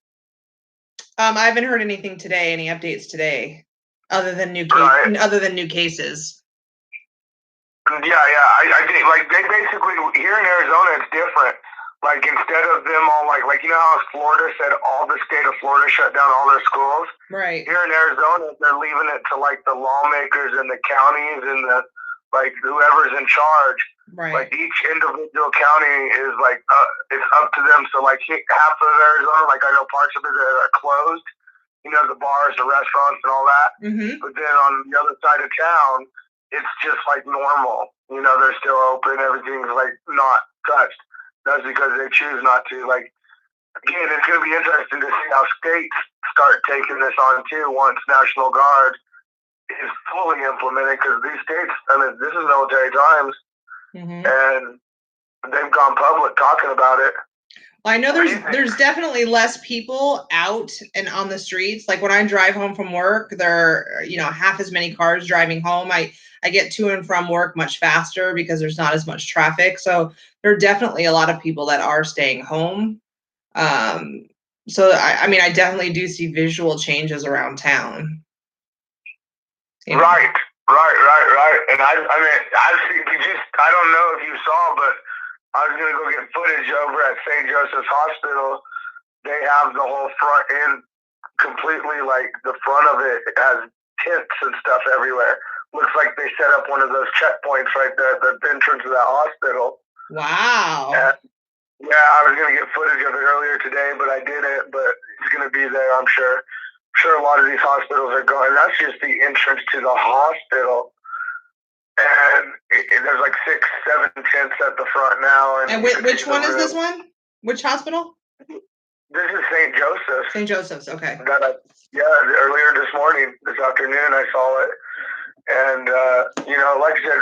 A: I haven't heard anything today. Any updates today, other than new cases?
C: Yeah. I think they basically here in Arizona, it's different. Like, instead of them all like how Florida said all the state of Florida shut down all their schools.
A: Right.
C: Here in Arizona, they're leaving it to like the lawmakers and the counties and the whoever's in charge.
A: Right.
C: Like, each individual county is like it's up to them. So like half of Arizona, like I know parts of it that are closed. The bars, the restaurants, and all that.
A: Mm-hmm.
C: But then on the other side of town, it's just like normal. They're still open. Everything's like not touched. That's because they choose not to. Like, again, it's going to be interesting to see how states start taking this on too once National Guard is fully implemented, because these states, I mean, this is military times, and they've gone public talking about it.
A: Well, I know there's definitely less people out and on the streets. Like when I drive home from work, there are, half as many cars driving home. I get to and from work much faster because there's not as much traffic. So there are definitely a lot of people that are staying home. So I definitely do see visual changes around town.
C: Right. And I don't know if you saw, but I was going to go get footage over at St. Joseph's Hospital. They have the whole front end completely, like the front of it has tents and stuff everywhere. Looks like they set up one of those checkpoints right there at the entrance of that hospital.
A: Wow.
C: And, yeah, I was going to get footage of it earlier today, but I didn't. But it's going to be there, I'm sure. I'm sure a lot of these hospitals are going. That's just the entrance to the hospital. And there's like 6-7 tents at the front now.
A: And which one is this one? Which hospital?
C: This is St. Joseph's.
A: St. Joseph's, okay.
C: Earlier this morning, this afternoon, I saw it. And, like I said,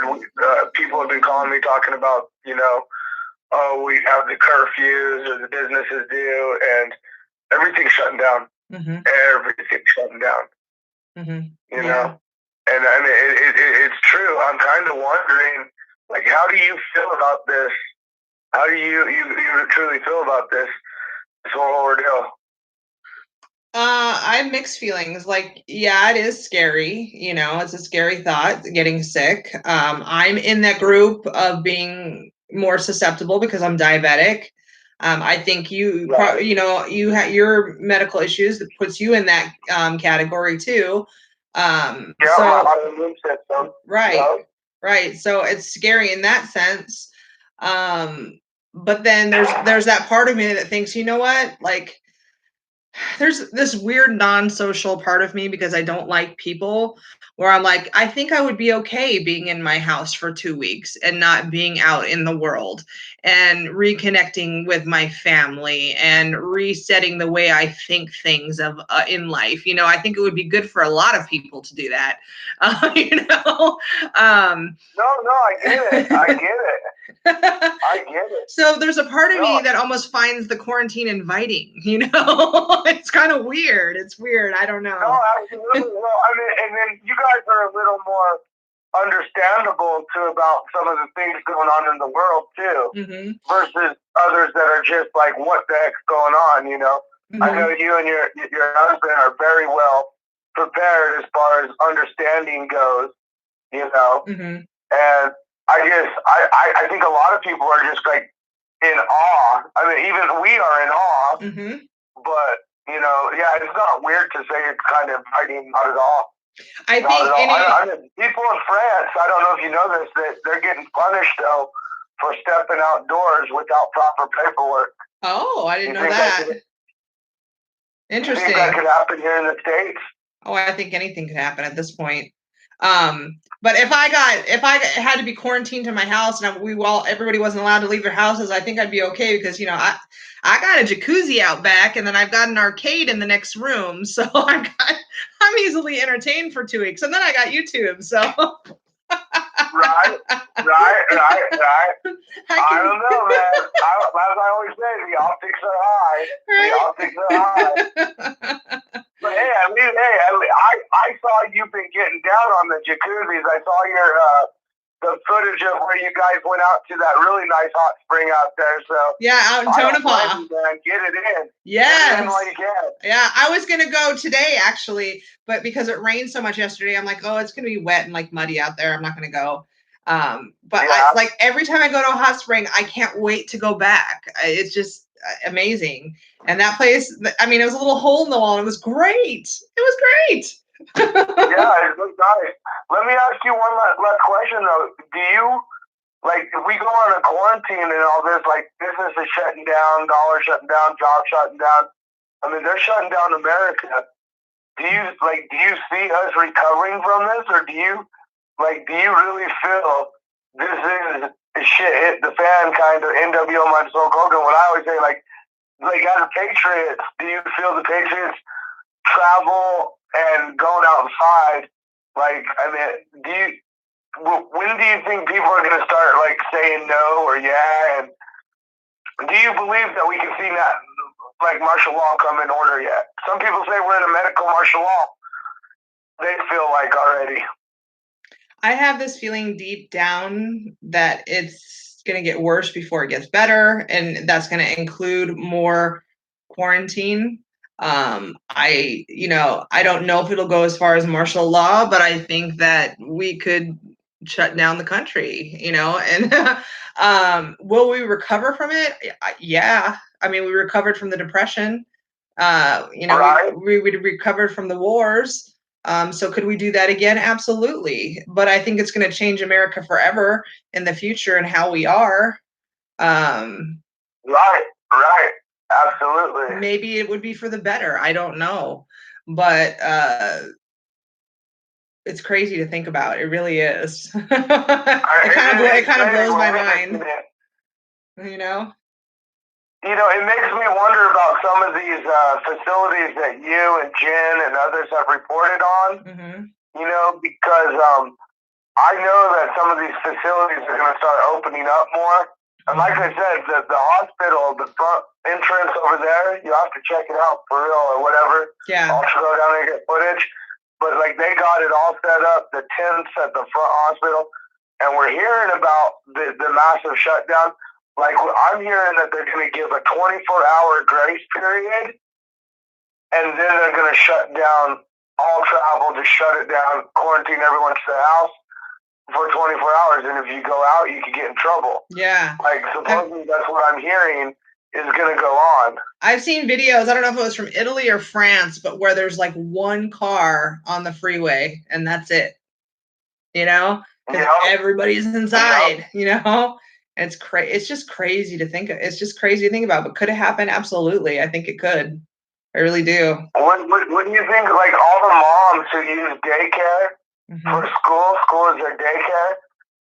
C: people have been calling me talking about, we have the curfews or the businesses do, and everything's shutting down. Everything's shutting down. You know? And I mean, it's true. I'm kind of wondering, like, how do you feel about this? How do you truly feel about this whole ordeal?
A: I have mixed feelings. Like, yeah, it is scary. It's a scary thought, getting sick. I'm in that group of being more susceptible because I'm diabetic. I think you have your medical issues that puts you in that category too. Right. So it's scary in that sense. But then there's that part of me that thinks, you know what, like, there's this weird non-social part of me because I don't like people, where I'm like, I think I would be okay being in my house for 2 weeks and not being out in the world and reconnecting with my family and resetting the way I think things of in life. I think it would be good for a lot of people to do that.
C: No, I get it. I get it.
A: So there's a part of me that almost finds the quarantine inviting, It's kind of weird. It's weird. I don't know.
C: No, absolutely. Well, I mean, and then you guys are a little more understandable too about some of the things going on in the world too, versus others that are just like, what the heck's going on, I know you and your husband are very well prepared as far as understanding goes, and I think a lot of people are just like in awe. I mean, even we are in awe, but it's not weird to say it's kind of inviting, not at all.
A: I think
C: people in France, I don't know if you know this, that they're getting punished though for stepping outdoors without proper paperwork.
A: Oh, I didn't know that. Interesting.
C: You think that could happen here in the States?
A: Oh, I think anything could happen at this point. But if I had to be quarantined to my house and everybody wasn't allowed to leave their houses, I think I'd be okay because, I got a jacuzzi out back and then I've got an arcade in the next room. So I'm easily entertained for 2 weeks. And then I got YouTube. So.
C: Right. I don't know, man. As I always say, the optics are high. Right? The optics are high. But hey, I saw you've been getting down on the jacuzzis. I saw your the footage of where you guys went out to that really nice hot spring out there. So
A: yeah, out in Tonopah.
C: Get it in.
A: Yes.
C: Get it in while you can.
A: Yeah, I was gonna go today actually, but because it rained so much yesterday, I'm like, oh, it's gonna be wet and like muddy out there. I'm not gonna go. But yeah. Every time I go to a hot spring, I can't wait to go back. It's just amazing. And that place, I mean, it was a little hole in the wall. And it was great. It was great.
C: Yeah, it was nice. Let me ask you one last question though. Do you, if we go on a quarantine and all this, business is shutting down, dollar shutting down, jobs shutting down. I mean, they're shutting down America. Do you see us recovering from this, or do you really feel this is shit hit the fan kind of NWO my soul Hogan? What I always say, as a Patriots, do you feel the Patriots travel and going outside Like, I mean, when do you think people are going to start like saying no or yeah? And do you believe that we can see that like martial law come in order yet? Some people say we're in a medical martial law. They feel like already.
A: I have this feeling deep down that it's going to get worse before it gets better, and that's going to include more quarantine. I don't know if it'll go as far as martial law, but I think that we could shut down the country, and will we recover from it? Yeah. I mean, we recovered from the Depression.
C: Right.
A: We recovered from the wars. So could we do that again? Absolutely. But I think it's going to change America forever in the future and how we are.
C: Right. Absolutely.
A: Maybe it would be for the better. I don't know. But it's crazy to think about. It really is. It kind of blows my mind.
C: It makes me wonder about some of these facilities that you and Jen and others have reported on.
A: Mm-hmm.
C: Because I know that some of these facilities are going to start opening up more. And like I said, the hospital, the front entrance over there, you have to check it out for real or whatever.
A: Yeah.
C: I'll go down there and get footage. But like they got it all set up, the tents at the front hospital. And we're hearing about the massive shutdown. Like, I'm hearing that they're going to give a 24-hour grace period, and then they're going to shut down all travel, just shut it down, quarantine everyone to the house for 24 hours. And if you go out, you could get in trouble.
A: Yeah.
C: Like, supposedly that's what I'm hearing is going to go on.
A: I've seen videos, I don't know if it was from Italy or France, but where there's like one car on the freeway, and that's it. Because everybody's inside, And it's just crazy to think of. It's just crazy to think about. But could it happen? Absolutely. I think it could. I really do.
C: What do you think, like all the moms who use daycare for school is their daycare,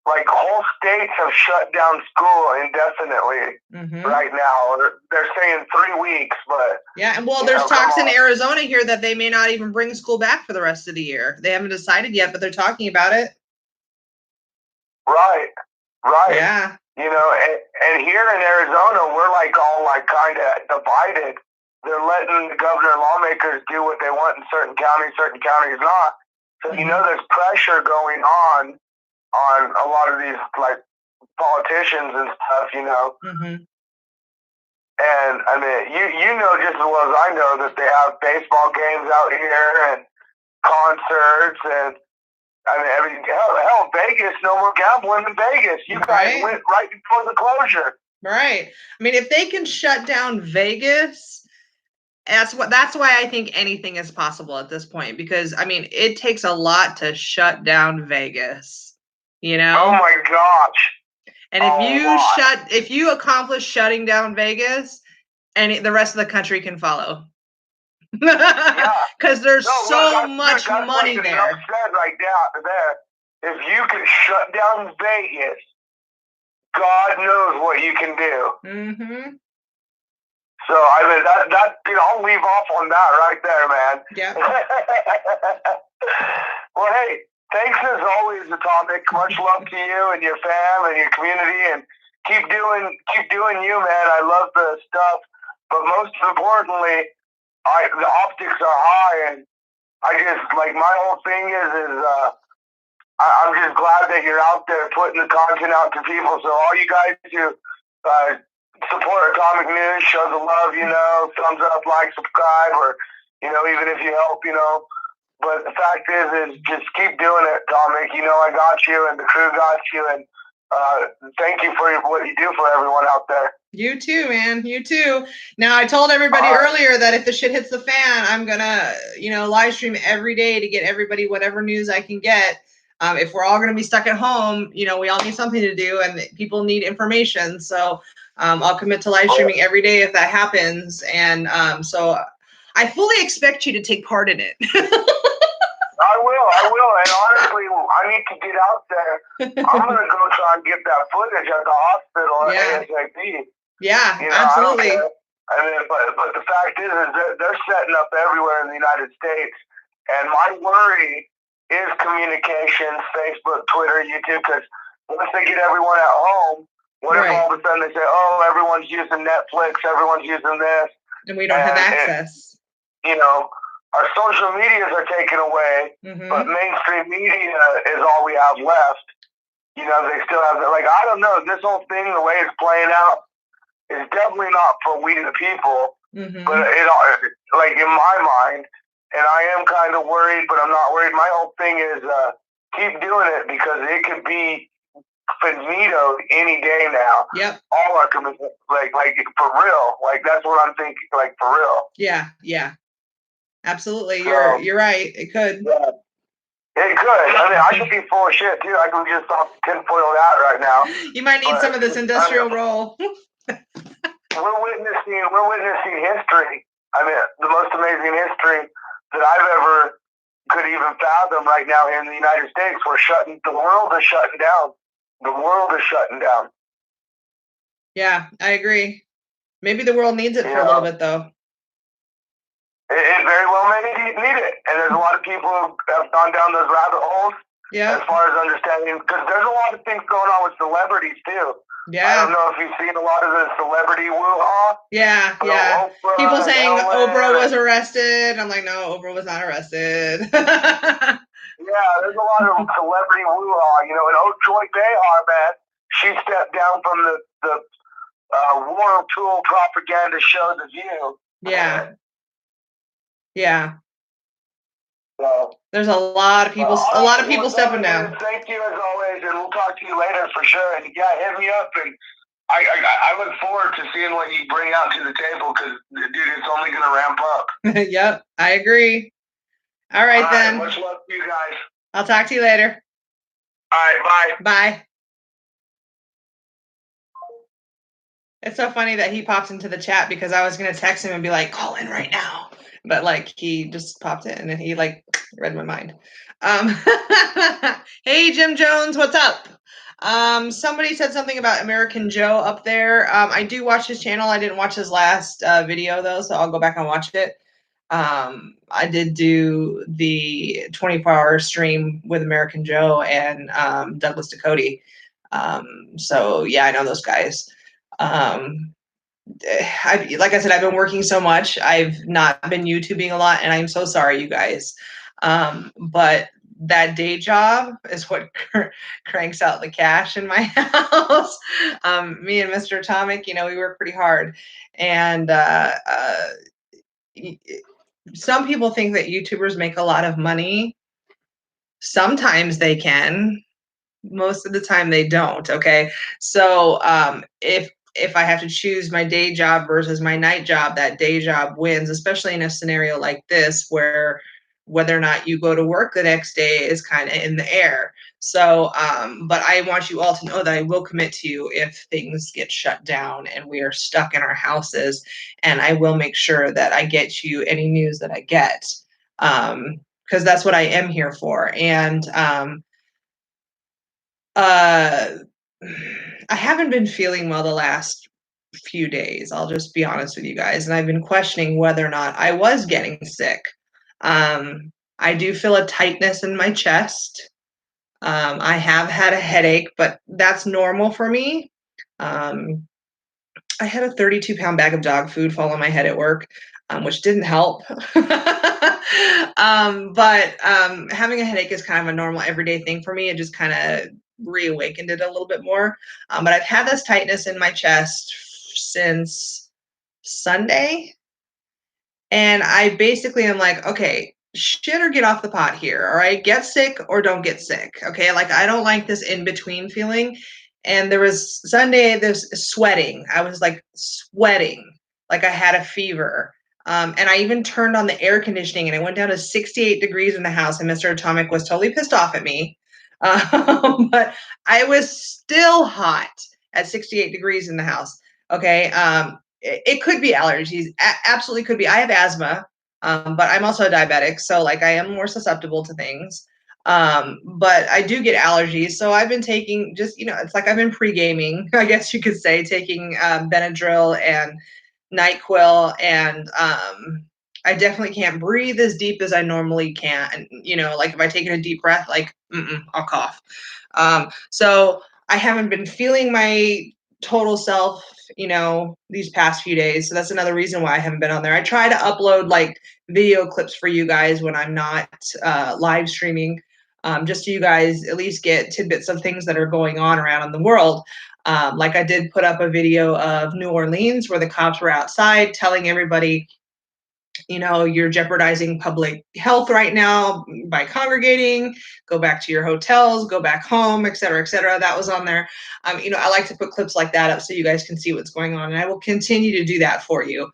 C: like whole states have shut down school indefinitely right now. They're saying 3 weeks, but...
A: Yeah, and there's talks in Arizona here that they may not even bring school back for the rest of the year. They haven't decided yet, but they're talking about it.
C: Right.
A: Yeah.
C: And here in Arizona, we're like all like kind of divided. They're letting the governor and lawmakers do what they want in certain counties not. So, there's pressure going on a lot of these like politicians and stuff, And I mean, you know just as well as I know that they have baseball games out here and concerts and hell, Vegas, no more gambling in Vegas. You guys went right before the closure.
A: Right. I mean, if they can shut down Vegas, that's why I think anything is possible at this point. Because I mean, it takes a lot to shut down Vegas.
C: Oh my gosh.
A: And if you accomplish shutting down Vegas, the rest of the country can follow. Because there's so much money there.
C: Said right there, if you can shut down Vegas, God knows what you can do. So I mean that I'll leave off on that right there, man.
A: Yeah.
C: Well, hey, thanks as always, Atomic. Much love to you and your fam and your community, and keep doing you, man. I love the stuff, but most importantly, the optics are high, and I just like my whole thing is I'm just glad that you're out there putting the content out to people. So all you guys who support Atomic News, show the love, thumbs up, like, subscribe, or even if you help, But the fact is just keep doing it, Atomic. I got you, and the crew got you, and thank you for what you do for everyone out there.
A: You too, man. You too. Now, I told everybody earlier that if the shit hits the fan, I'm gonna, live stream every day to get everybody whatever news I can get. If we're all gonna be stuck at home, we all need something to do, and people need information. So I'll commit to live streaming every day if that happens. And so I fully expect you to take part in it.
C: I will. And honestly, I need to get out there. I'm going to go try and get that footage at the hospital at ASAP.
A: Yeah, absolutely.
C: I mean, but the fact is they're setting up everywhere in the United States. And my worry is communications, Facebook, Twitter, YouTube, because once they get everyone at home, what if all of a sudden they say, oh, everyone's using Netflix, everyone's using this.
A: And we don't have access.
C: Our social medias are taken away, but mainstream media is all we have left. They still have, I don't know, this whole thing, the way it's playing out, is definitely not for we the people, but it, in my mind, and I am kind of worried, but I'm not worried. My whole thing is keep doing it because it could be finito any day now.
A: Yep.
C: All our commitment, like for real. That's what I'm thinking. For real.
A: Yeah. Absolutely. You're right. It could.
C: Yeah. It could. I mean, I could be full of shit too. I could just off tinfoil that right now.
A: You might need some of this industrial roll.
C: We're witnessing history. I mean, the most amazing history that I've ever could even fathom right now in the United States. The world is shutting down. The world is shutting down.
A: Yeah, I agree. Maybe the world needs it for a little bit, though.
C: It very well may need it. And there's a lot of people who have gone down those rabbit holes as far as understanding, because there's a lot of things going on with celebrities, too.
A: Yeah.
C: I don't know if you've seen a lot of the celebrity woo-ha.
A: Yeah.
C: Oprah,
A: people saying
C: Ellen.
A: Oprah was arrested. I'm like, no, Oprah was not arrested.
C: Yeah, there's a lot of celebrity woo-ha. And Joy Behar, man, she stepped down from the war tool propaganda show The View.
A: Yeah. Yeah.
C: So,
A: there's a lot of people stepping down.
C: Thank you as always, and we'll talk to you later for sure. And yeah, hit me up, and I look forward to seeing what you bring out to the table because, dude, it's only going to ramp up.
A: Yep, I agree. All right, then.
C: Much love to you guys.
A: I'll talk to you later.
C: All right, bye.
A: Bye. It's so funny that he popped into the chat because I was going to text him and be like, call in right now. But he just popped in and he read my mind. Hey, Jim Jones, what's up? Somebody said something about American Joe up there. I do watch his channel. I didn't watch his last video though, so I'll go back and watch it. I did do the 24-hour stream with American Joe and Douglas Ducote. So yeah, I know those guys. Like I said, I've been working so much. I've not been YouTubing a lot, and I'm so sorry, you guys. But that day job is what cranks out the cash in my house. Me and Mr. Atomic, we work pretty hard. And some people think that YouTubers make a lot of money. Sometimes they can. Most of the time they don't. Okay. So if I have to choose my day job versus my night job, that day job wins, especially in a scenario like this where whether or not you go to work the next day is kind of in the air. So, but I want you all to know that I will commit to you if things get shut down and we are stuck in our houses, and I will make sure that I get you any news that I get, because that's what I am here for. And I haven't been feeling well the last few days. I'll just be honest with you guys. And I've been questioning whether or not I was getting sick. I do feel a tightness in my chest. I have had a headache, but that's normal for me. I had a 32-pound bag of dog food fall on my head at work, which didn't help. But having a headache is kind of a normal everyday thing for me. It just kind of reawakened it a little bit more. But I've had this tightness in my chest since Sunday. And I basically am like, okay, shit or get off the pot here. All right. Get sick or don't get sick. Okay. I don't like this in between feeling. And there was Sunday, there's sweating. I was sweating, like I had a fever. And I even turned on the air conditioning and it went down to 68 degrees in the house. And Mr. Atomic was totally pissed off at me. But I was still hot at 68 degrees in the house. Okay. It could be allergies. Absolutely could be. I have asthma, but I'm also a diabetic. So I am more susceptible to things. But I do get allergies. So I've been taking it's like I've been pre-gaming, I guess you could say, taking Benadryl and NyQuil and I definitely can't breathe as deep as I normally can. And, you know, like if I take in a deep breath, like, I'll cough. So I haven't been feeling my total self, you know, these past few days. So that's another reason why I haven't been on there. I try to upload like video clips for you guys when I'm not live streaming, just so you guys at least get tidbits of things that are going on around in the world. Like I did put up a video of New Orleans where the cops were outside telling everybody, you know, you're jeopardizing public health right now by congregating, go back to your hotels, go back home, et cetera, et cetera. That was on there. You know, I like to put clips like that up so you guys can see what's going on. And I will continue to do that for you.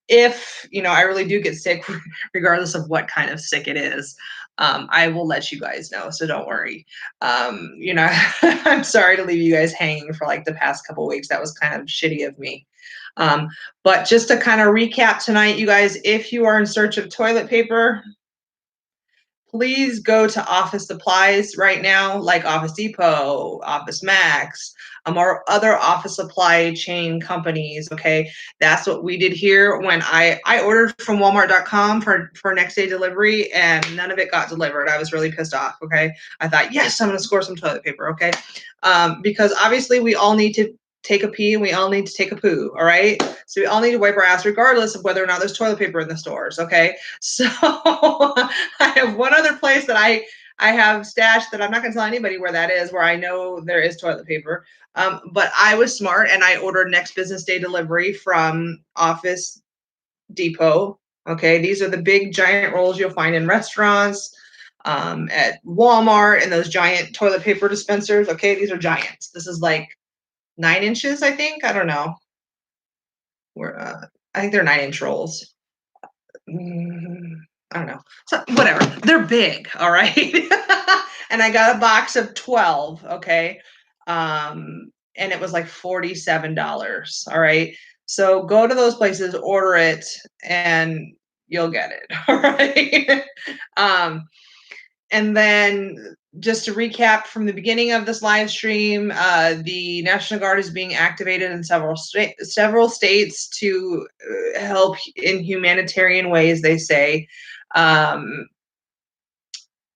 A: If, you know, I really do get sick, regardless of what kind of sick it is, I will let you guys know. So don't worry. You know, I'm sorry to leave you guys hanging for like the past couple weeks. That was kind of shitty of me. But just to kind of recap tonight, you guys, if you are in search of toilet paper, please go to office supplies right now, like Office Depot, Office Max, or other office supply chain companies. Okay, that's what we did here when I ordered from Walmart.com for next day delivery, and none of it got delivered. I was really pissed off. Okay, I thought, yes, I'm gonna score some toilet paper. Okay, because obviously we all need to take a pee and we all need to take a poo. All right, so we all need to wipe our ass regardless of whether or not there's toilet paper in the stores. Okay, so I have one other place that I have stashed that I'm not going to tell anybody where that is, where I know there is toilet paper. But I was smart and I ordered next business day delivery from Office Depot. Okay, these are the big giant rolls you'll find in restaurants, at Walmart, and those giant toilet paper dispensers. Okay, these are giants. This is like 9 inches, I think. I don't know. I think they're 9-inch rolls. I don't know. So whatever. They're big, all right? And I got a box of 12, okay? And it was like $47, all right? So go to those places, order it, and you'll get it, all right? And then just to recap from the beginning of this live stream, the National Guard is being activated in several states to help in humanitarian ways, they say.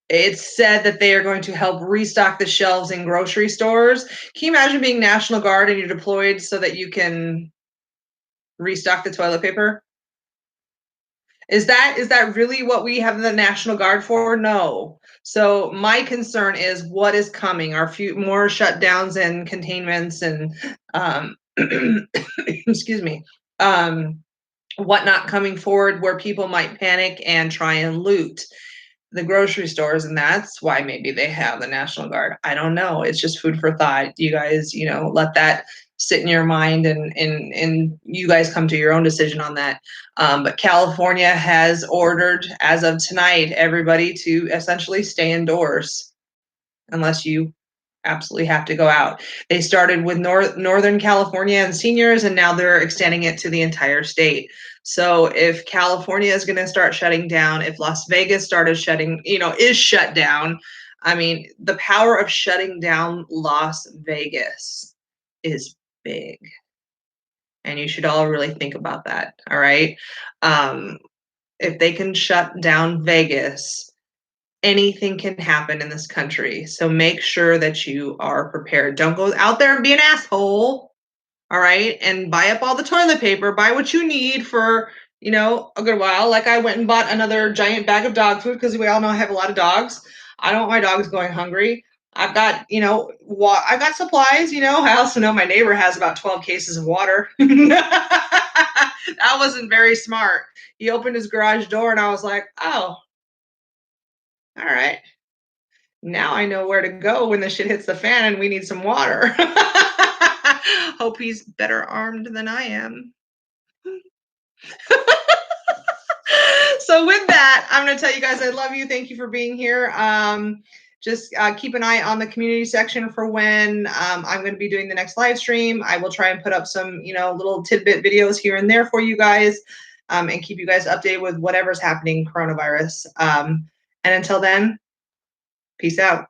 A: It's said that they are going to help restock the shelves in grocery stores. Can you imagine being National Guard and you're deployed so that you can restock the toilet paper? Is that really what we have the National Guard for? No. So my concern is what is coming. Our few more shutdowns and containments and excuse me, whatnot coming forward where people might panic and try and loot the grocery stores, and that's why maybe they have the National Guard. I don't know. It's just food for thought. You guys, you know, let that sit in your mind, and you guys come to your own decision on that. But California has ordered, as of tonight, everybody to essentially stay indoors unless you absolutely have to go out. They started with Northern California and seniors, and now they're extending it to the entire state. So if California is going to start shutting down, if Las Vegas started shutting, you know, is shut down, I mean, the power of shutting down Las Vegas is big. And you should all really think about that. All right. If they can shut down Vegas, anything can happen in this country. So make sure that you are prepared. Don't go out there and be an asshole. All right. And buy up all the toilet paper, buy what you need for, you know, a good while. Like I went and bought another giant bag of dog food because we all know I have a lot of dogs. I don't want my dogs going hungry. I've got, you know, I've got supplies, you know. I also know my neighbor has about 12 cases of water. That wasn't very smart. He opened his garage door and I was like, oh, all right. Now I know where to go when the shit hits the fan and we need some water. Hope he's better armed than I am. So with that, I'm going to tell you guys I love you. Thank you for being here. Just keep an eye on the community section for when I'm going to be doing the next live stream. I will try and put up some, you know, little tidbit videos here and there for you guys, and keep you guys updated with whatever's happening coronavirus. And until then, peace out.